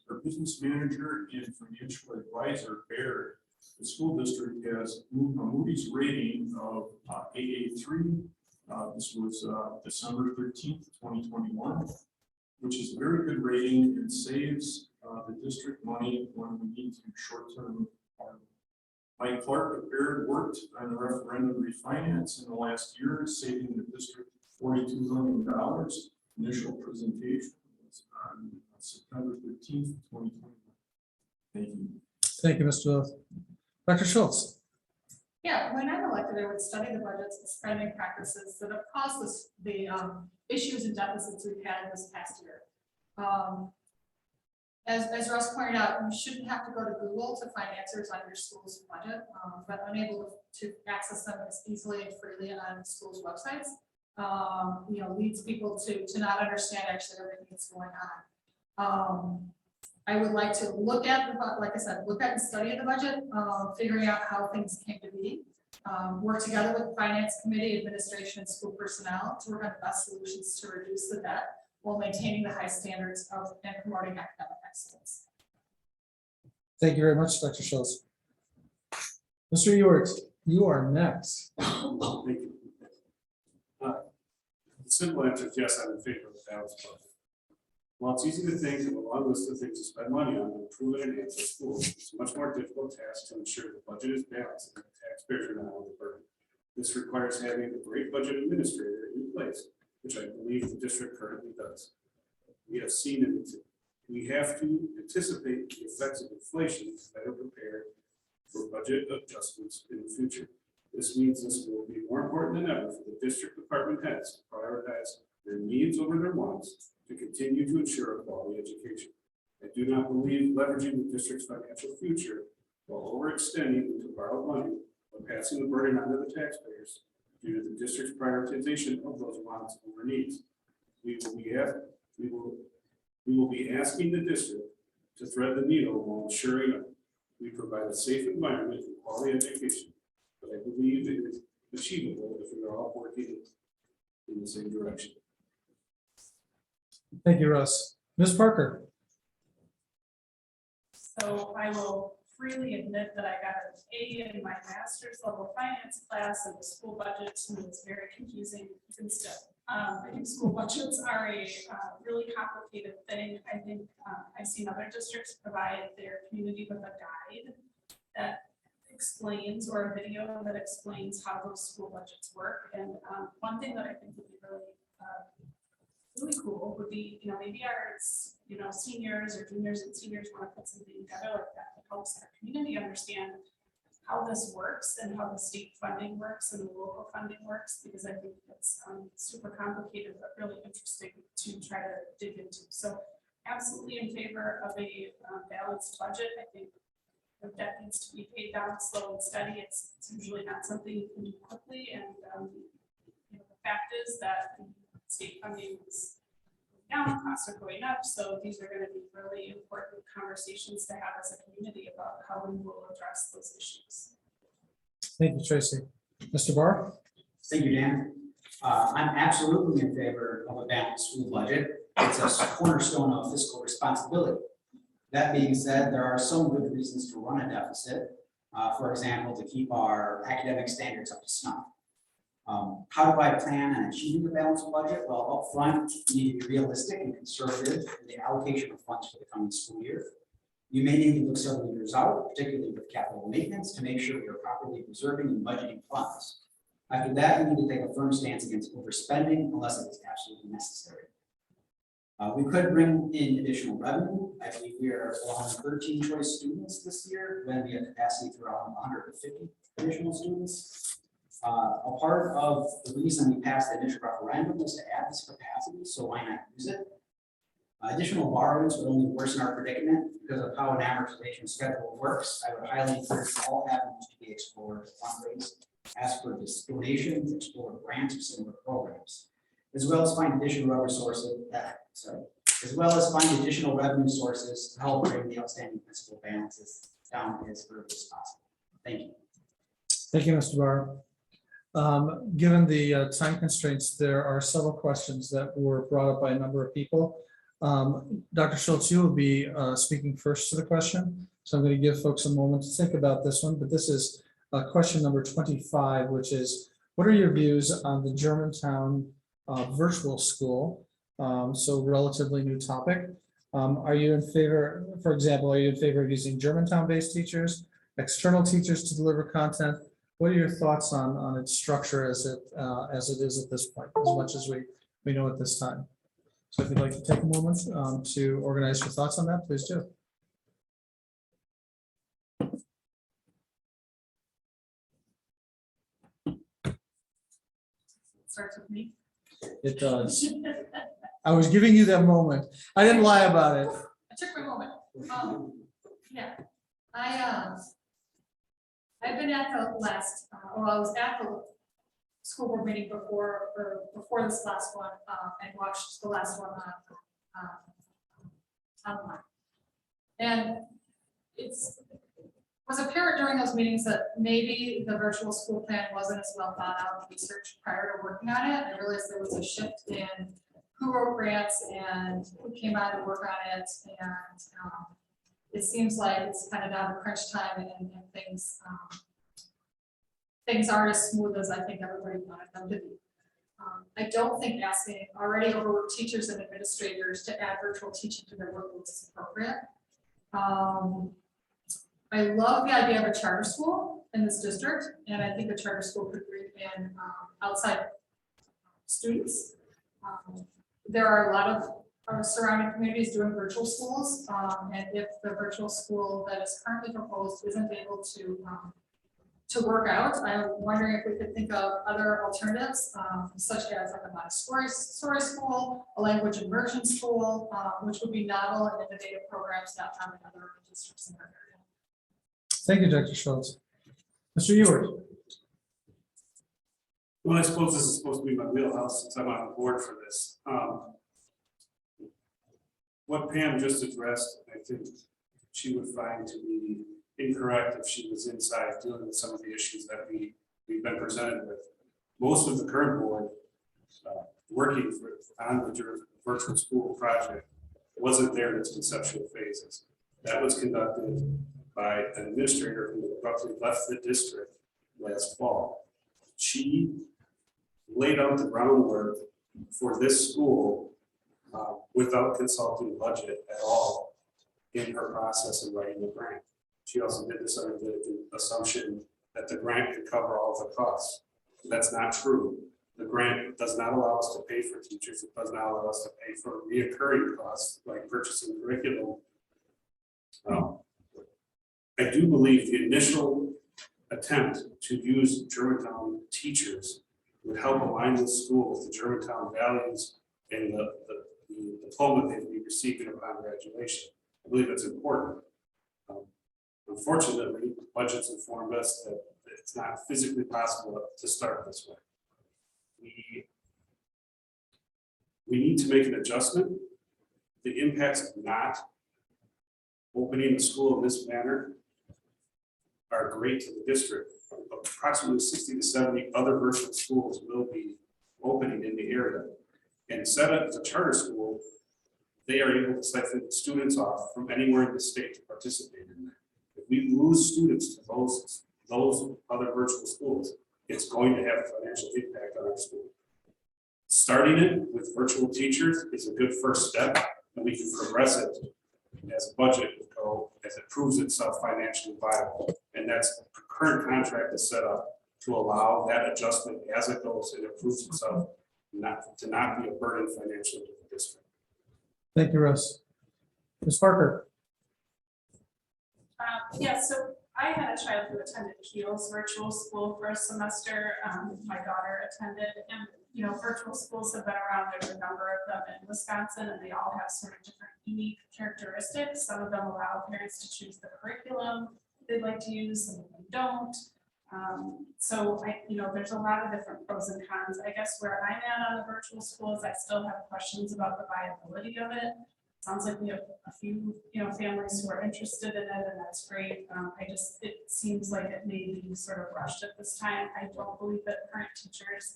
Speaker 3: Our business manager and financial advisor, Baird, the school district has a Moody's rating of AA3. This was December 13th, 2021, which is a very good rating and saves the district money when we need to short-term borrow. Mike Clark of Baird worked on the referendum refinance in the last year, saving the district $42 million. Initial presentation was on September 13th, 2021. Thank you.
Speaker 1: Thank you, Mr. Loth. Dr. Schultz.
Speaker 6: Yeah, when I'm elected, I would study the budgets and spending practices that have caused this, the issues and deficits we've had this past year. As Russ pointed out, you shouldn't have to go to Google to find answers on your school's budget, but unable to access them as easily and freely on schools' websites, leads people to not understand actually everything that's going on. I would like to look at, like I said, look at and study the budget, figuring out how things came to be. Work together with the Finance Committee, administration, and school personnel to work on the best solutions to reduce the debt while maintaining the high standards of and promoting academic excellence.
Speaker 1: Thank you very much, Dr. Schultz. Mr. Ewart, you are next.
Speaker 2: Thank you. The simple answer is yes, I'm in favor of the balanced budget. While it's easy to think of a long list of things to spend money on to improve and enhance the school, it's a much more difficult task to ensure the budget is balanced and the taxpayers are not on the burden. This requires having a great budget administrator in place, which I believe the district currently does. We have to anticipate the effects of inflation to better prepare for budget adjustments in the future. This means this will be more important than ever for the district department heads to prioritize their needs over their wants to continue to ensure a quality education. I do not believe leveraging the district's financial future while overextending into borrowed money or passing the burden onto the taxpayers due to the district's prioritization of those wants over needs. We will be asking the district to thread the needle while ensuring we provide a safe environment and quality education. But I believe it is achievable if we are all working in the same direction.
Speaker 1: Thank you, Russ. Ms. Parker.
Speaker 4: So I will freely admit that I got an A in my master's level finance class, and the school budget to me is very confusing and stuff. I think school budgets are a really complicated thing. I think I've seen other districts provide their community with a guide that explains, or a video that explains how those school budgets work. And one thing that I think would be really cool would be, maybe our, seniors or juniors and seniors want to put something together like that helps our community understand how this works and how the state funding works and the local funding works, because I think it's super complicated but really interesting to try to dig into. So absolutely in favor of a balanced budget. I think the debt needs to be paid down slow and steady. It's usually not something you can do quickly. And you know, the fact is that the state funding is down, costs are going up. So these are going to be really important conversations to have as a community about how we will address those issues.
Speaker 1: Thank you, Tracy. Mr. Barr?
Speaker 5: Thank you, Dan. I'm absolutely in favor of a balanced school budget. It's a cornerstone of fiscal responsibility. That being said, there are some good reasons to run a deficit. For example, to keep our academic standards up to snuff. How do I plan on achieving the balanced budget? Well, up front, you need to be realistic and conservative in the allocation of funds for the coming school year. You may need to look several years out, particularly with capital maintenance, to make sure we are properly preserving and budgeting funds. After that, you need to take a firm stance against overspending unless it is absolutely necessary. We could bring in additional revenue. I believe we are allowing 13 choice students this year when we have capacity for around 150 additional students. A part of the reason we passed the initial referendum was to add this capacity, so why not use it? Additional borrowings would only worsen our predicament because of how an amortization schedule works. I would highly encourage all avenues to be explored, fundraise, ask for donations, explore grants or similar programs, as well as find additional revenue sources. As well as find additional revenue sources to help bring the outstanding principal balances down as early as possible. Thank you.
Speaker 1: Thank you, Mr. Barr. Given the time constraints, there are several questions that were brought up by a number of people. Dr. Schultz, you will be speaking first to the question. So I'm going to give folks a moment to think about this one, but this is question number 25, which is, what are your views on the Germantown virtual school? So relatively new topic. Are you in favor, for example, are you in favor of using Germantown-based teachers, external teachers to deliver content? What are your thoughts on its structure as it is at this point, as much as we know at this time? So if you'd like to take a moment to organize your thoughts on that, please do.
Speaker 6: Starts with me.
Speaker 1: It does. I was giving you that moment. I didn't lie about it.
Speaker 6: I took my moment. Yeah, I've been at the last, I was at the school board meeting before this last one, and watched the last one online. And was apparent during those meetings that maybe the virtual school plan wasn't as well thought out and researched prior to working on it. I realized there was a shift in who wrote grants and who came out to work on it. And it seems like it's kind of down to crunch time and things aren't as smooth as I think everybody wanted them to be. I don't think asking already overworked teachers and administrators to add virtual teaching to their workloads is appropriate. I love the idea of a charter school in this district, and I think a charter school could bring in outside students. There are a lot of our surrounding communities doing virtual schools, and if the virtual school that is currently proposed isn't able to work out, I'm wondering if we could think of other alternatives, such as like a Montessori school, a language immersion school, which would be novel and innovative programs not found in other districts in our area.
Speaker 1: Thank you, Dr. Schultz. Mr. Ewert.
Speaker 2: Well, I suppose this is supposed to be my wheelhouse since I'm on the board for this. What Pam just addressed, I think she would find to be incorrect if she was inside dealing with some of the issues that we've been presented with. Most of the current board working on the virtual school project wasn't there in its conceptual phases. That was conducted by an administrator who abruptly left the district last fall. She laid out the groundwork for this school without consulting budget at all in her process of writing the grant. She also did this under the assumption that the grant could cover all the costs. That's not true. The grant does not allow us to pay for teachers. It does not allow us to pay for reoccurring costs like purchasing curriculum. I do believe the initial attempt to use Germantown teachers would help align the school with the Germantown values and the diploma they've received it upon graduation. I believe it's important. Unfortunately, budgets informed us that it's not physically possible to start this way. We need to make an adjustment. The impacts of not opening the school in this manner are great to the district. Approximately 60 to 70 other virtual schools will be opening in the area. And set up as a charter school, they are able to siphon students off from anywhere in the state to participate in that. If we lose students to those other virtual schools, it's going to have a financial impact on our school. Starting it with virtual teachers is a good first step, and we can progress it as a budget will go, as it proves itself financially viable. And that's the current contract is set up to allow that adjustment as it goes and it proves itself to not be a burden financially to the district.
Speaker 1: Thank you, Russ. Ms. Parker?
Speaker 4: Yeah, so I had a child who attended Keel's virtual school for a semester. My daughter attended, and virtual schools have been around. There's a number of them in Wisconsin, and they all have sort of different unique characteristics. Some of them allow parents to choose the curriculum they'd like to use, some of them don't. So there's a lot of different pros and cons. I guess where I'm at on the virtual schools, I still have questions about the viability of it. Sounds like we have a few, families who are interested in it, and that's great. It seems like it may be sort of rushed at this time. I don't believe that current teachers,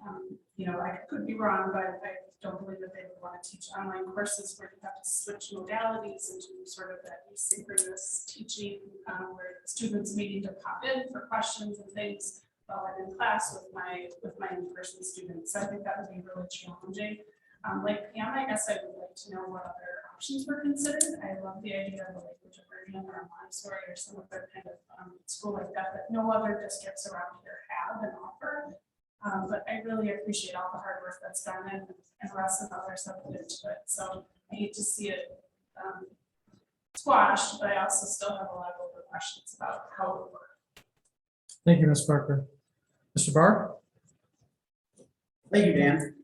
Speaker 4: I could be wrong, but I don't believe that they would want to teach online courses where you have to switch modalities into sort of that asynchronous teaching, where students needing to pop in for questions and things while I'm in class with my in-person students. So I think that would be really challenging. Like Pam, I guess I would like to know what other options were considered. I love the idea of a language immersion or a Montessori or some other kind of school like that no other districts around here have and offer. But I really appreciate all the hard work that's done and Russ and others have put into it. So I hate to see it squashed, but I also still have a lot of other questions about how it would work.
Speaker 1: Thank you, Ms. Parker. Mr. Barr?
Speaker 5: Thank you, Dan.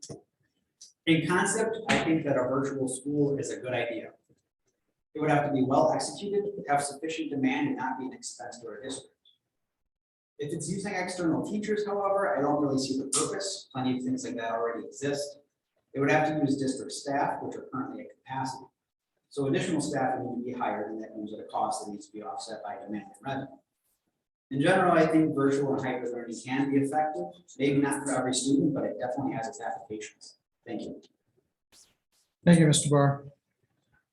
Speaker 5: In concept, I think that a virtual school is a good idea. It would have to be well executed, have sufficient demand, and not be an expense to our district. If it's using external teachers, however, I don't really see the purpose. Plenty of things like that already exist. They would have to use district staff, which are currently at capacity. So additional staff need to be hired, and that comes at a cost that needs to be offset by demand and revenue. In general, I think virtual and hybrid learning can be effective. Maybe not for every student, but it definitely has its applications. Thank you.
Speaker 1: Thank you, Mr. Barr.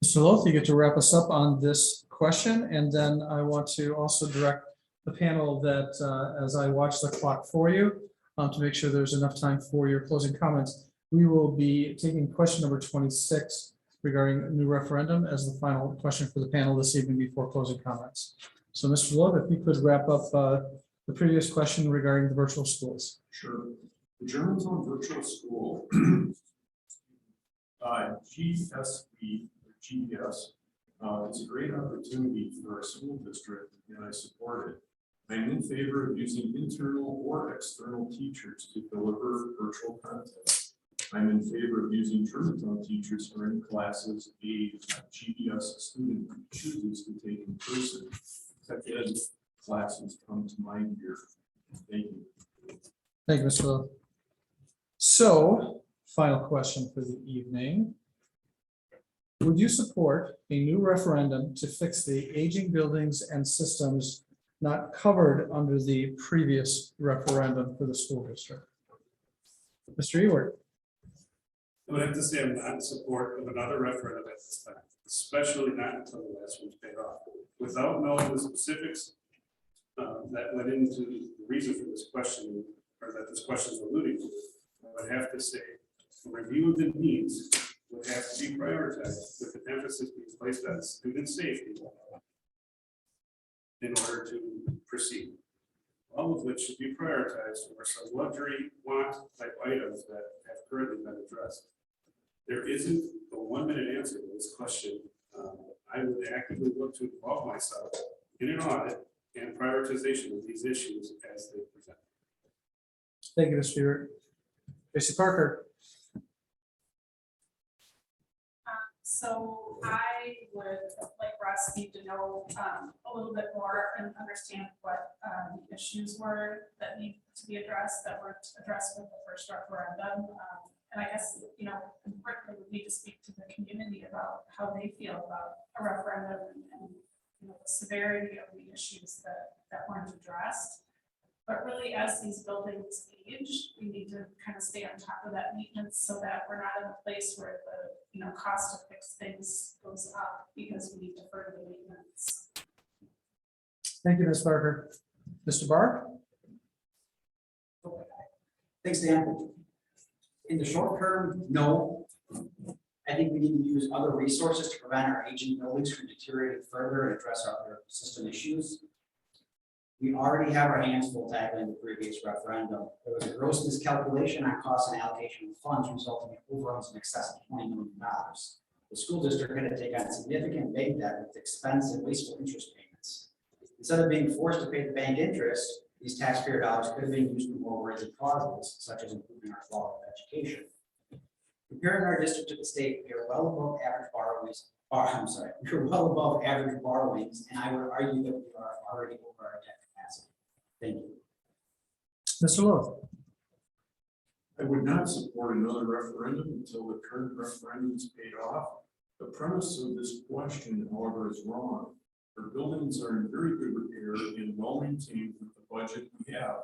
Speaker 1: Mr. Loth, you get to wrap us up on this question, and then I want to also direct the panel that as I watch the clock for you, to make sure there's enough time for your closing comments, we will be taking question number 26 regarding a new referendum as the final question for the panel this evening before closing comments. So Mr. Loth, if you could wrap up the previous question regarding the virtual schools.
Speaker 3: Sure. The Germantown Virtual School, GSB, GBS, is a great opportunity for our school district, and I support it. I'm in favor of using internal or external teachers to deliver virtual content. I'm in favor of using Germantown teachers for any classes a GBS student chooses to take in person. Tech ed classes come to mind here. Thank you.
Speaker 1: Thank you, Mr. Loth. So, final question for the evening. Would you support a new referendum to fix the aging buildings and systems not covered under the previous referendum for the school district? Mr. Ewert?
Speaker 2: I would have to say I'm not in support of another referendum at this time, especially not until the last one's paid off. Without knowing the specifics that went into the reason for this question, or that this question is alluding to, I would have to say the review of the needs would have to be prioritized with the emphasis being placed on student safety in order to proceed. All of which should be prioritized over some luxury want type items that have currently been addressed. There isn't a 1-minute answer to this question. I would actively look to involve myself in an audit and prioritization of these issues as they present.
Speaker 1: Thank you, Mr. Ewert. Tracy Parker?
Speaker 4: So I would, like Russ, need to know a little bit more and understand what the issues were that need to be addressed, that weren't addressed with the first referendum. And I guess, importantly, we need to speak to the community about how they feel about a referendum and the severity of the issues that weren't addressed. But really, as these buildings age, we need to kind of stay on top of that maintenance so that we're not in a place where the cost to fix things goes up because we need to further maintenance.
Speaker 1: Thank you, Ms. Barker. Mr. Barr?
Speaker 5: Thanks, Dan. In the short term, no. I think we need to use other resources to prevent our aging buildings from deteriorating further and address our other system issues. We already have our hands full tackling the previous referendum. There was a gross miscalculation on cost and allocation of funds resulting in overruns in excess of $20 million. The school district had to take on significant bank debt with expensive wasteful interest payments. Instead of being forced to pay the bank interest, these taxpayer dollars could have been used for more worthy causes, such as improving our quality of education. Comparing our district to the state, we are well above average borrowings. We're well above average borrowings, and I would argue that we are already over our debt capacity. Thank you.
Speaker 1: Mr. Lowe?
Speaker 3: I would not support another referendum until the current referendum is paid off. The premise of this question, however, is wrong. Our buildings are in very good repair and well maintained with the budget we have.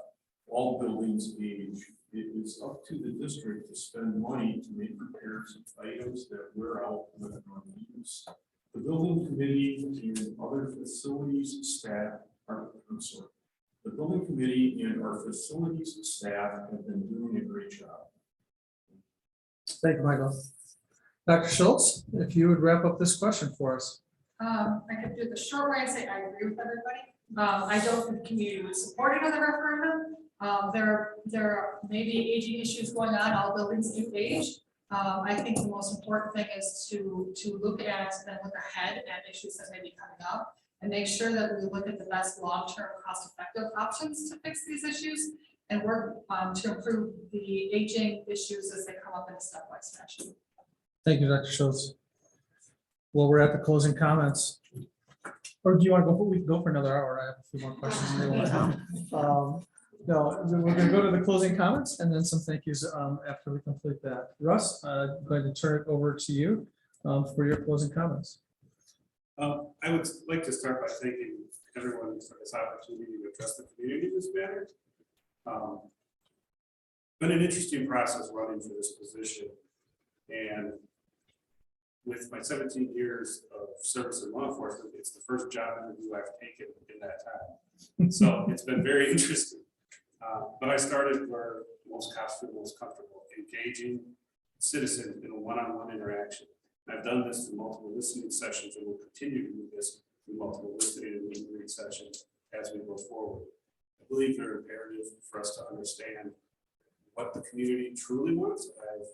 Speaker 3: All buildings age. It is up to the district to spend money to make repairs of items that wear out with non-use. The building committee and other facilities staff the building committee and our facilities staff have been doing a great job.
Speaker 1: Thank you, Michael. Dr. Schultz, if you would wrap up this question for us.
Speaker 6: I could do the short way and say I agree with everybody. I don't think the community would support another referendum. There are maybe aging issues going on. All buildings do age. I think the most important thing is to look at and look ahead at issues that may be coming up and make sure that we look at the best long-term cost-effective options to fix these issues and work to improve the aging issues as they come up in a stepwise fashion.
Speaker 1: Thank you, Dr. Schultz. Well, we're at the closing comments. Or do you want to go? We can go for another hour. I have a few more questions. No, we're going to go to the closing comments and then some thank yous after we complete that. Russ, I'm going to turn it over to you for your closing comments.
Speaker 2: I would like to start by thanking everyone for this opportunity to address the community in this matter. Been an interesting process running for this position, and with my 17 years of service in law enforcement, it's the first job interview I've taken in that time. So it's been very interesting. But I started where most cops feel most comfortable, engaging citizens in a one-on-one interaction. I've done this through multiple listening sessions and will continue to do this through multiple listening and meeting sessions as we go forward. I believe they're imperative for us to understand what the community truly wants. I've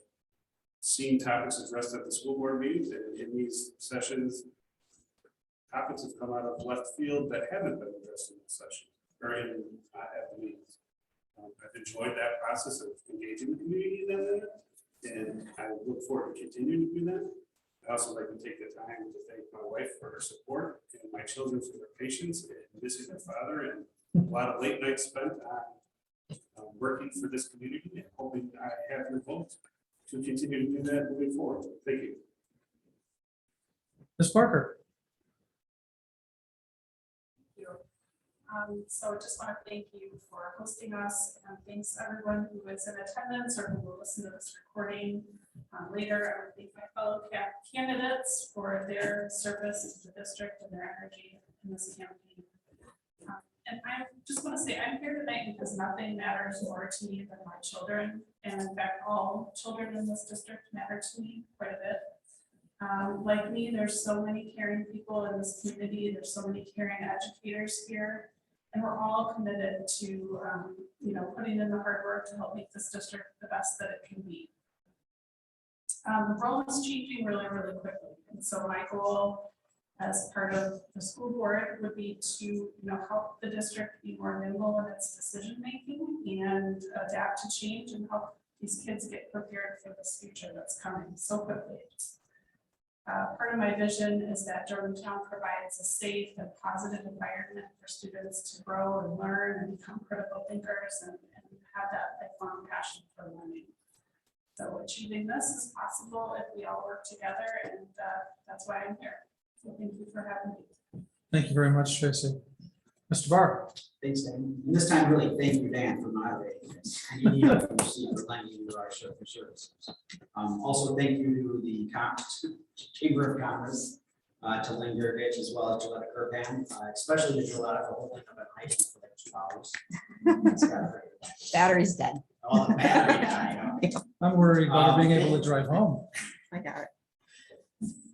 Speaker 2: seen topics addressed at the school board meetings, and in these sessions, topics have come out of left field that haven't been addressed in the session or at the meetings. I've enjoyed that process of engaging the community in that manner, and I look forward to continuing to do that. I also like to take the time to thank my wife for her support and my children for their patience and missing their father, and a lot of late nights spent on working for this community and hoping I have your vote to continue to do that moving forward. Thank you.
Speaker 1: Ms. Parker.
Speaker 4: So I just want to thank you for hosting us, and thanks to everyone who is in attendance or who will listen to this recording later. I want to thank my fellow candidates for their service to the district and their energy in this campaign. And I just want to say I'm here tonight because nothing matters more to me than my children, and in fact all children in this district matter to me quite a bit. Like me, there's so many caring people in this community. There's so many caring educators here. And we're all committed to, putting in the hard work to help make this district the best that it can be. The world is changing really, really quickly. And so my goal as part of the school board would be to, help the district be more nimble in its decision-making and adapt to change and help these kids get prepared for this future that's coming so quickly. Part of my vision is that Germantown provides a safe and positive environment for students to grow and learn and become critical thinkers and have that lifelong passion for learning. So achieving this is possible if we all work together, and that's why I'm here. So thank you for having me.
Speaker 1: Thank you very much, Tracy. Mr. Barr.
Speaker 5: Thanks, Dan. And this time, really, thank you, Dan, for moderating this. You need to proceed for lending you our services. Also, thank you to the Chamber of Commerce, to Lynn Gervich, as well as Gillette Kirkhan, especially to Gillette for holding up an item for like 2 hours. It's got a great-
Speaker 7: Battery's dead.
Speaker 5: Oh, the battery died.
Speaker 1: I'm worried about her being able to drive home.
Speaker 7: I got it.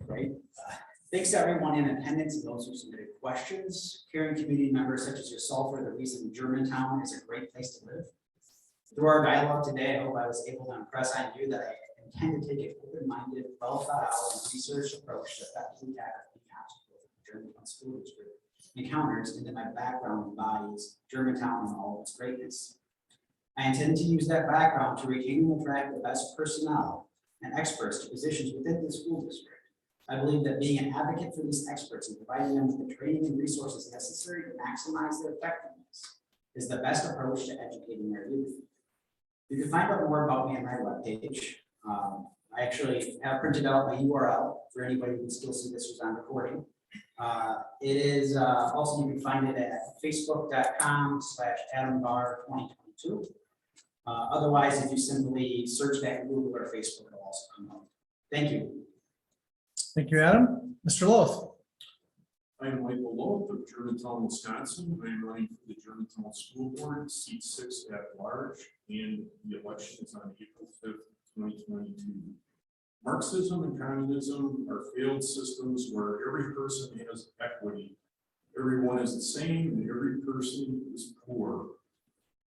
Speaker 5: Great. Thanks to everyone in attendance and those who submitted questions. Caring community members such as yourself are the reason Germantown is a great place to live. Through our dialogue today, I hope I was able to impress on you that I intend to take an open-minded, well-thought-out, and researched approach to effectively tackle the obstacles the Germantown School District encounters, and that my background embodies Germantown and all of its greatness. I intend to use that background to retain and attract the best personnel and experts to positions within the school district. I believe that being an advocate for these experts and providing them with the training and resources necessary to maximize their effectiveness is the best approach to educating their youth. You can find out more about me on my webpage. I actually have printed out my URL for anybody who can still see this was on recording. It is also, you can find it at facebook.com/AdamBarr2022. Otherwise, if you simply search that in Google or Facebook, it'll also come up. Thank you.
Speaker 1: Thank you, Adam. Mr. Loth.
Speaker 3: I am Michael Loth of Germantown, Wisconsin. I am running for the Germantown School Board, seat 6 at large, and the election is on April 5th, 2022. Marxism and communism are failed systems where every person has equity. Everyone is the same and every person is poor.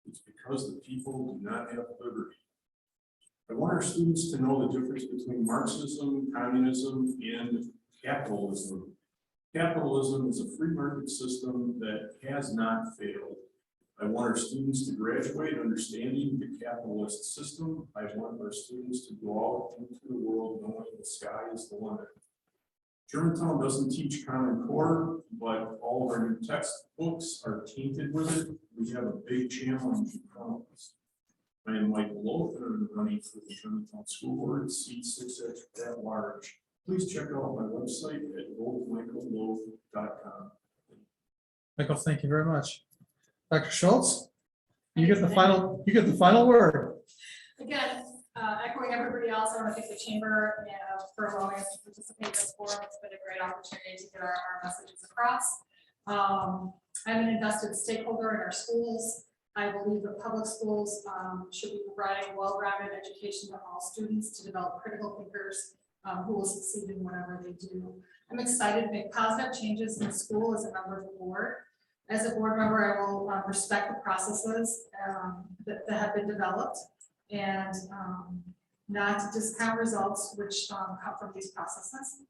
Speaker 3: It's because the people do not have liberty. I want our students to know the difference between Marxism, communism, and capitalism. Capitalism is a free market system that has not failed. I want our students to graduate understanding the capitalist system. I want our students to go out into the world knowing the sky is the limit. Germantown doesn't teach Common Core, but all of our new textbooks are tainted with it. We have a big challenge in front of us. I am Michael Loth, and I'm running for the Germantown School Board, seat 6 at large. Please check out my website at vote.michaelloth.com.
Speaker 1: Michael, thank you very much. Dr. Schultz, you get the final word.
Speaker 6: Again, echoing everybody else, I want to thank the chamber for allowing us to participate in this forum. It's been a great opportunity to get our messages across. I'm an invested stakeholder in our schools. I believe that public schools should be providing a well-rounded education to all students to develop critical thinkers who will succeed in whatever they do. I'm excited to make positive changes in the school as a member of the board. As a board member, I will respect the processes that have been developed and not discount results which come from these processes.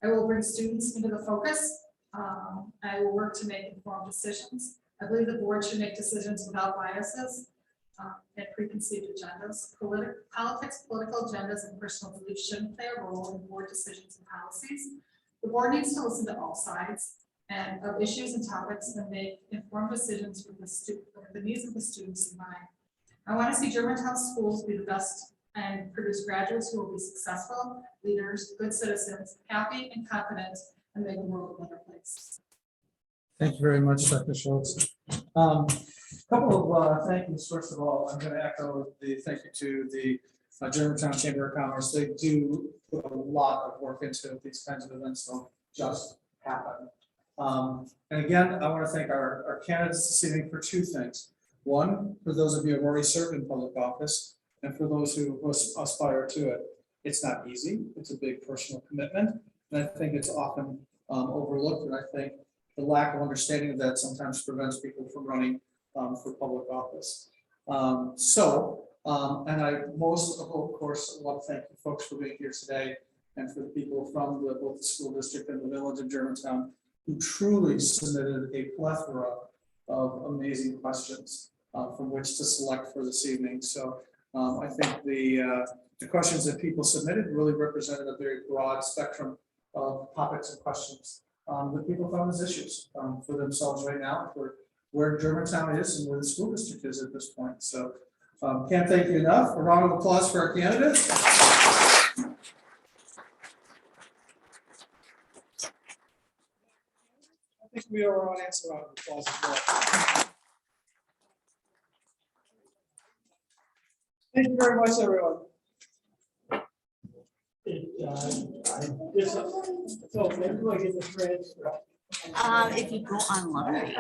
Speaker 6: I will bring students into the focus. I will work to make informed decisions. I believe the board should make decisions without biases and preconceived agendas. Politics, political agendas, and personal beliefs shouldn't play a role in board decisions and policies. The board needs to listen to all sides and of issues and topics and make informed decisions with the needs of the students in mind. I want to see Germantown schools be the best and produce graduates who will be successful leaders, good citizens, happy and confident, and make the world a better place.
Speaker 1: Thank you very much, Dr. Schultz. Couple of thank yous. First of all, I'm going to echo the thank you to the Germantown Chamber of Commerce. They do put a lot of work into these kinds of events, don't just happen. And again, I want to thank our candidates this evening for 2 things. One, for those of you who have already served in public office, and for those who aspire to it. It's not easy. It's a big personal commitment, and I think it's often overlooked. And I think the lack of understanding of that sometimes prevents people from running for public office. And I most of course want to thank you folks for being here today, and for the people from both the school district and the village of Germantown who truly submitted a plethora of amazing questions from which to select for this evening. So I think the the questions that people submitted really represented a very broad spectrum of topics and questions that people found as issues for themselves right now, for where Germantown is and where the school district is at this point. So can't thank you enough. A round of applause for our candidates. I think we are on answer round of applause as well. Thank you very much, everyone.
Speaker 8: So maybe I get the transcript.
Speaker 7: If you go online.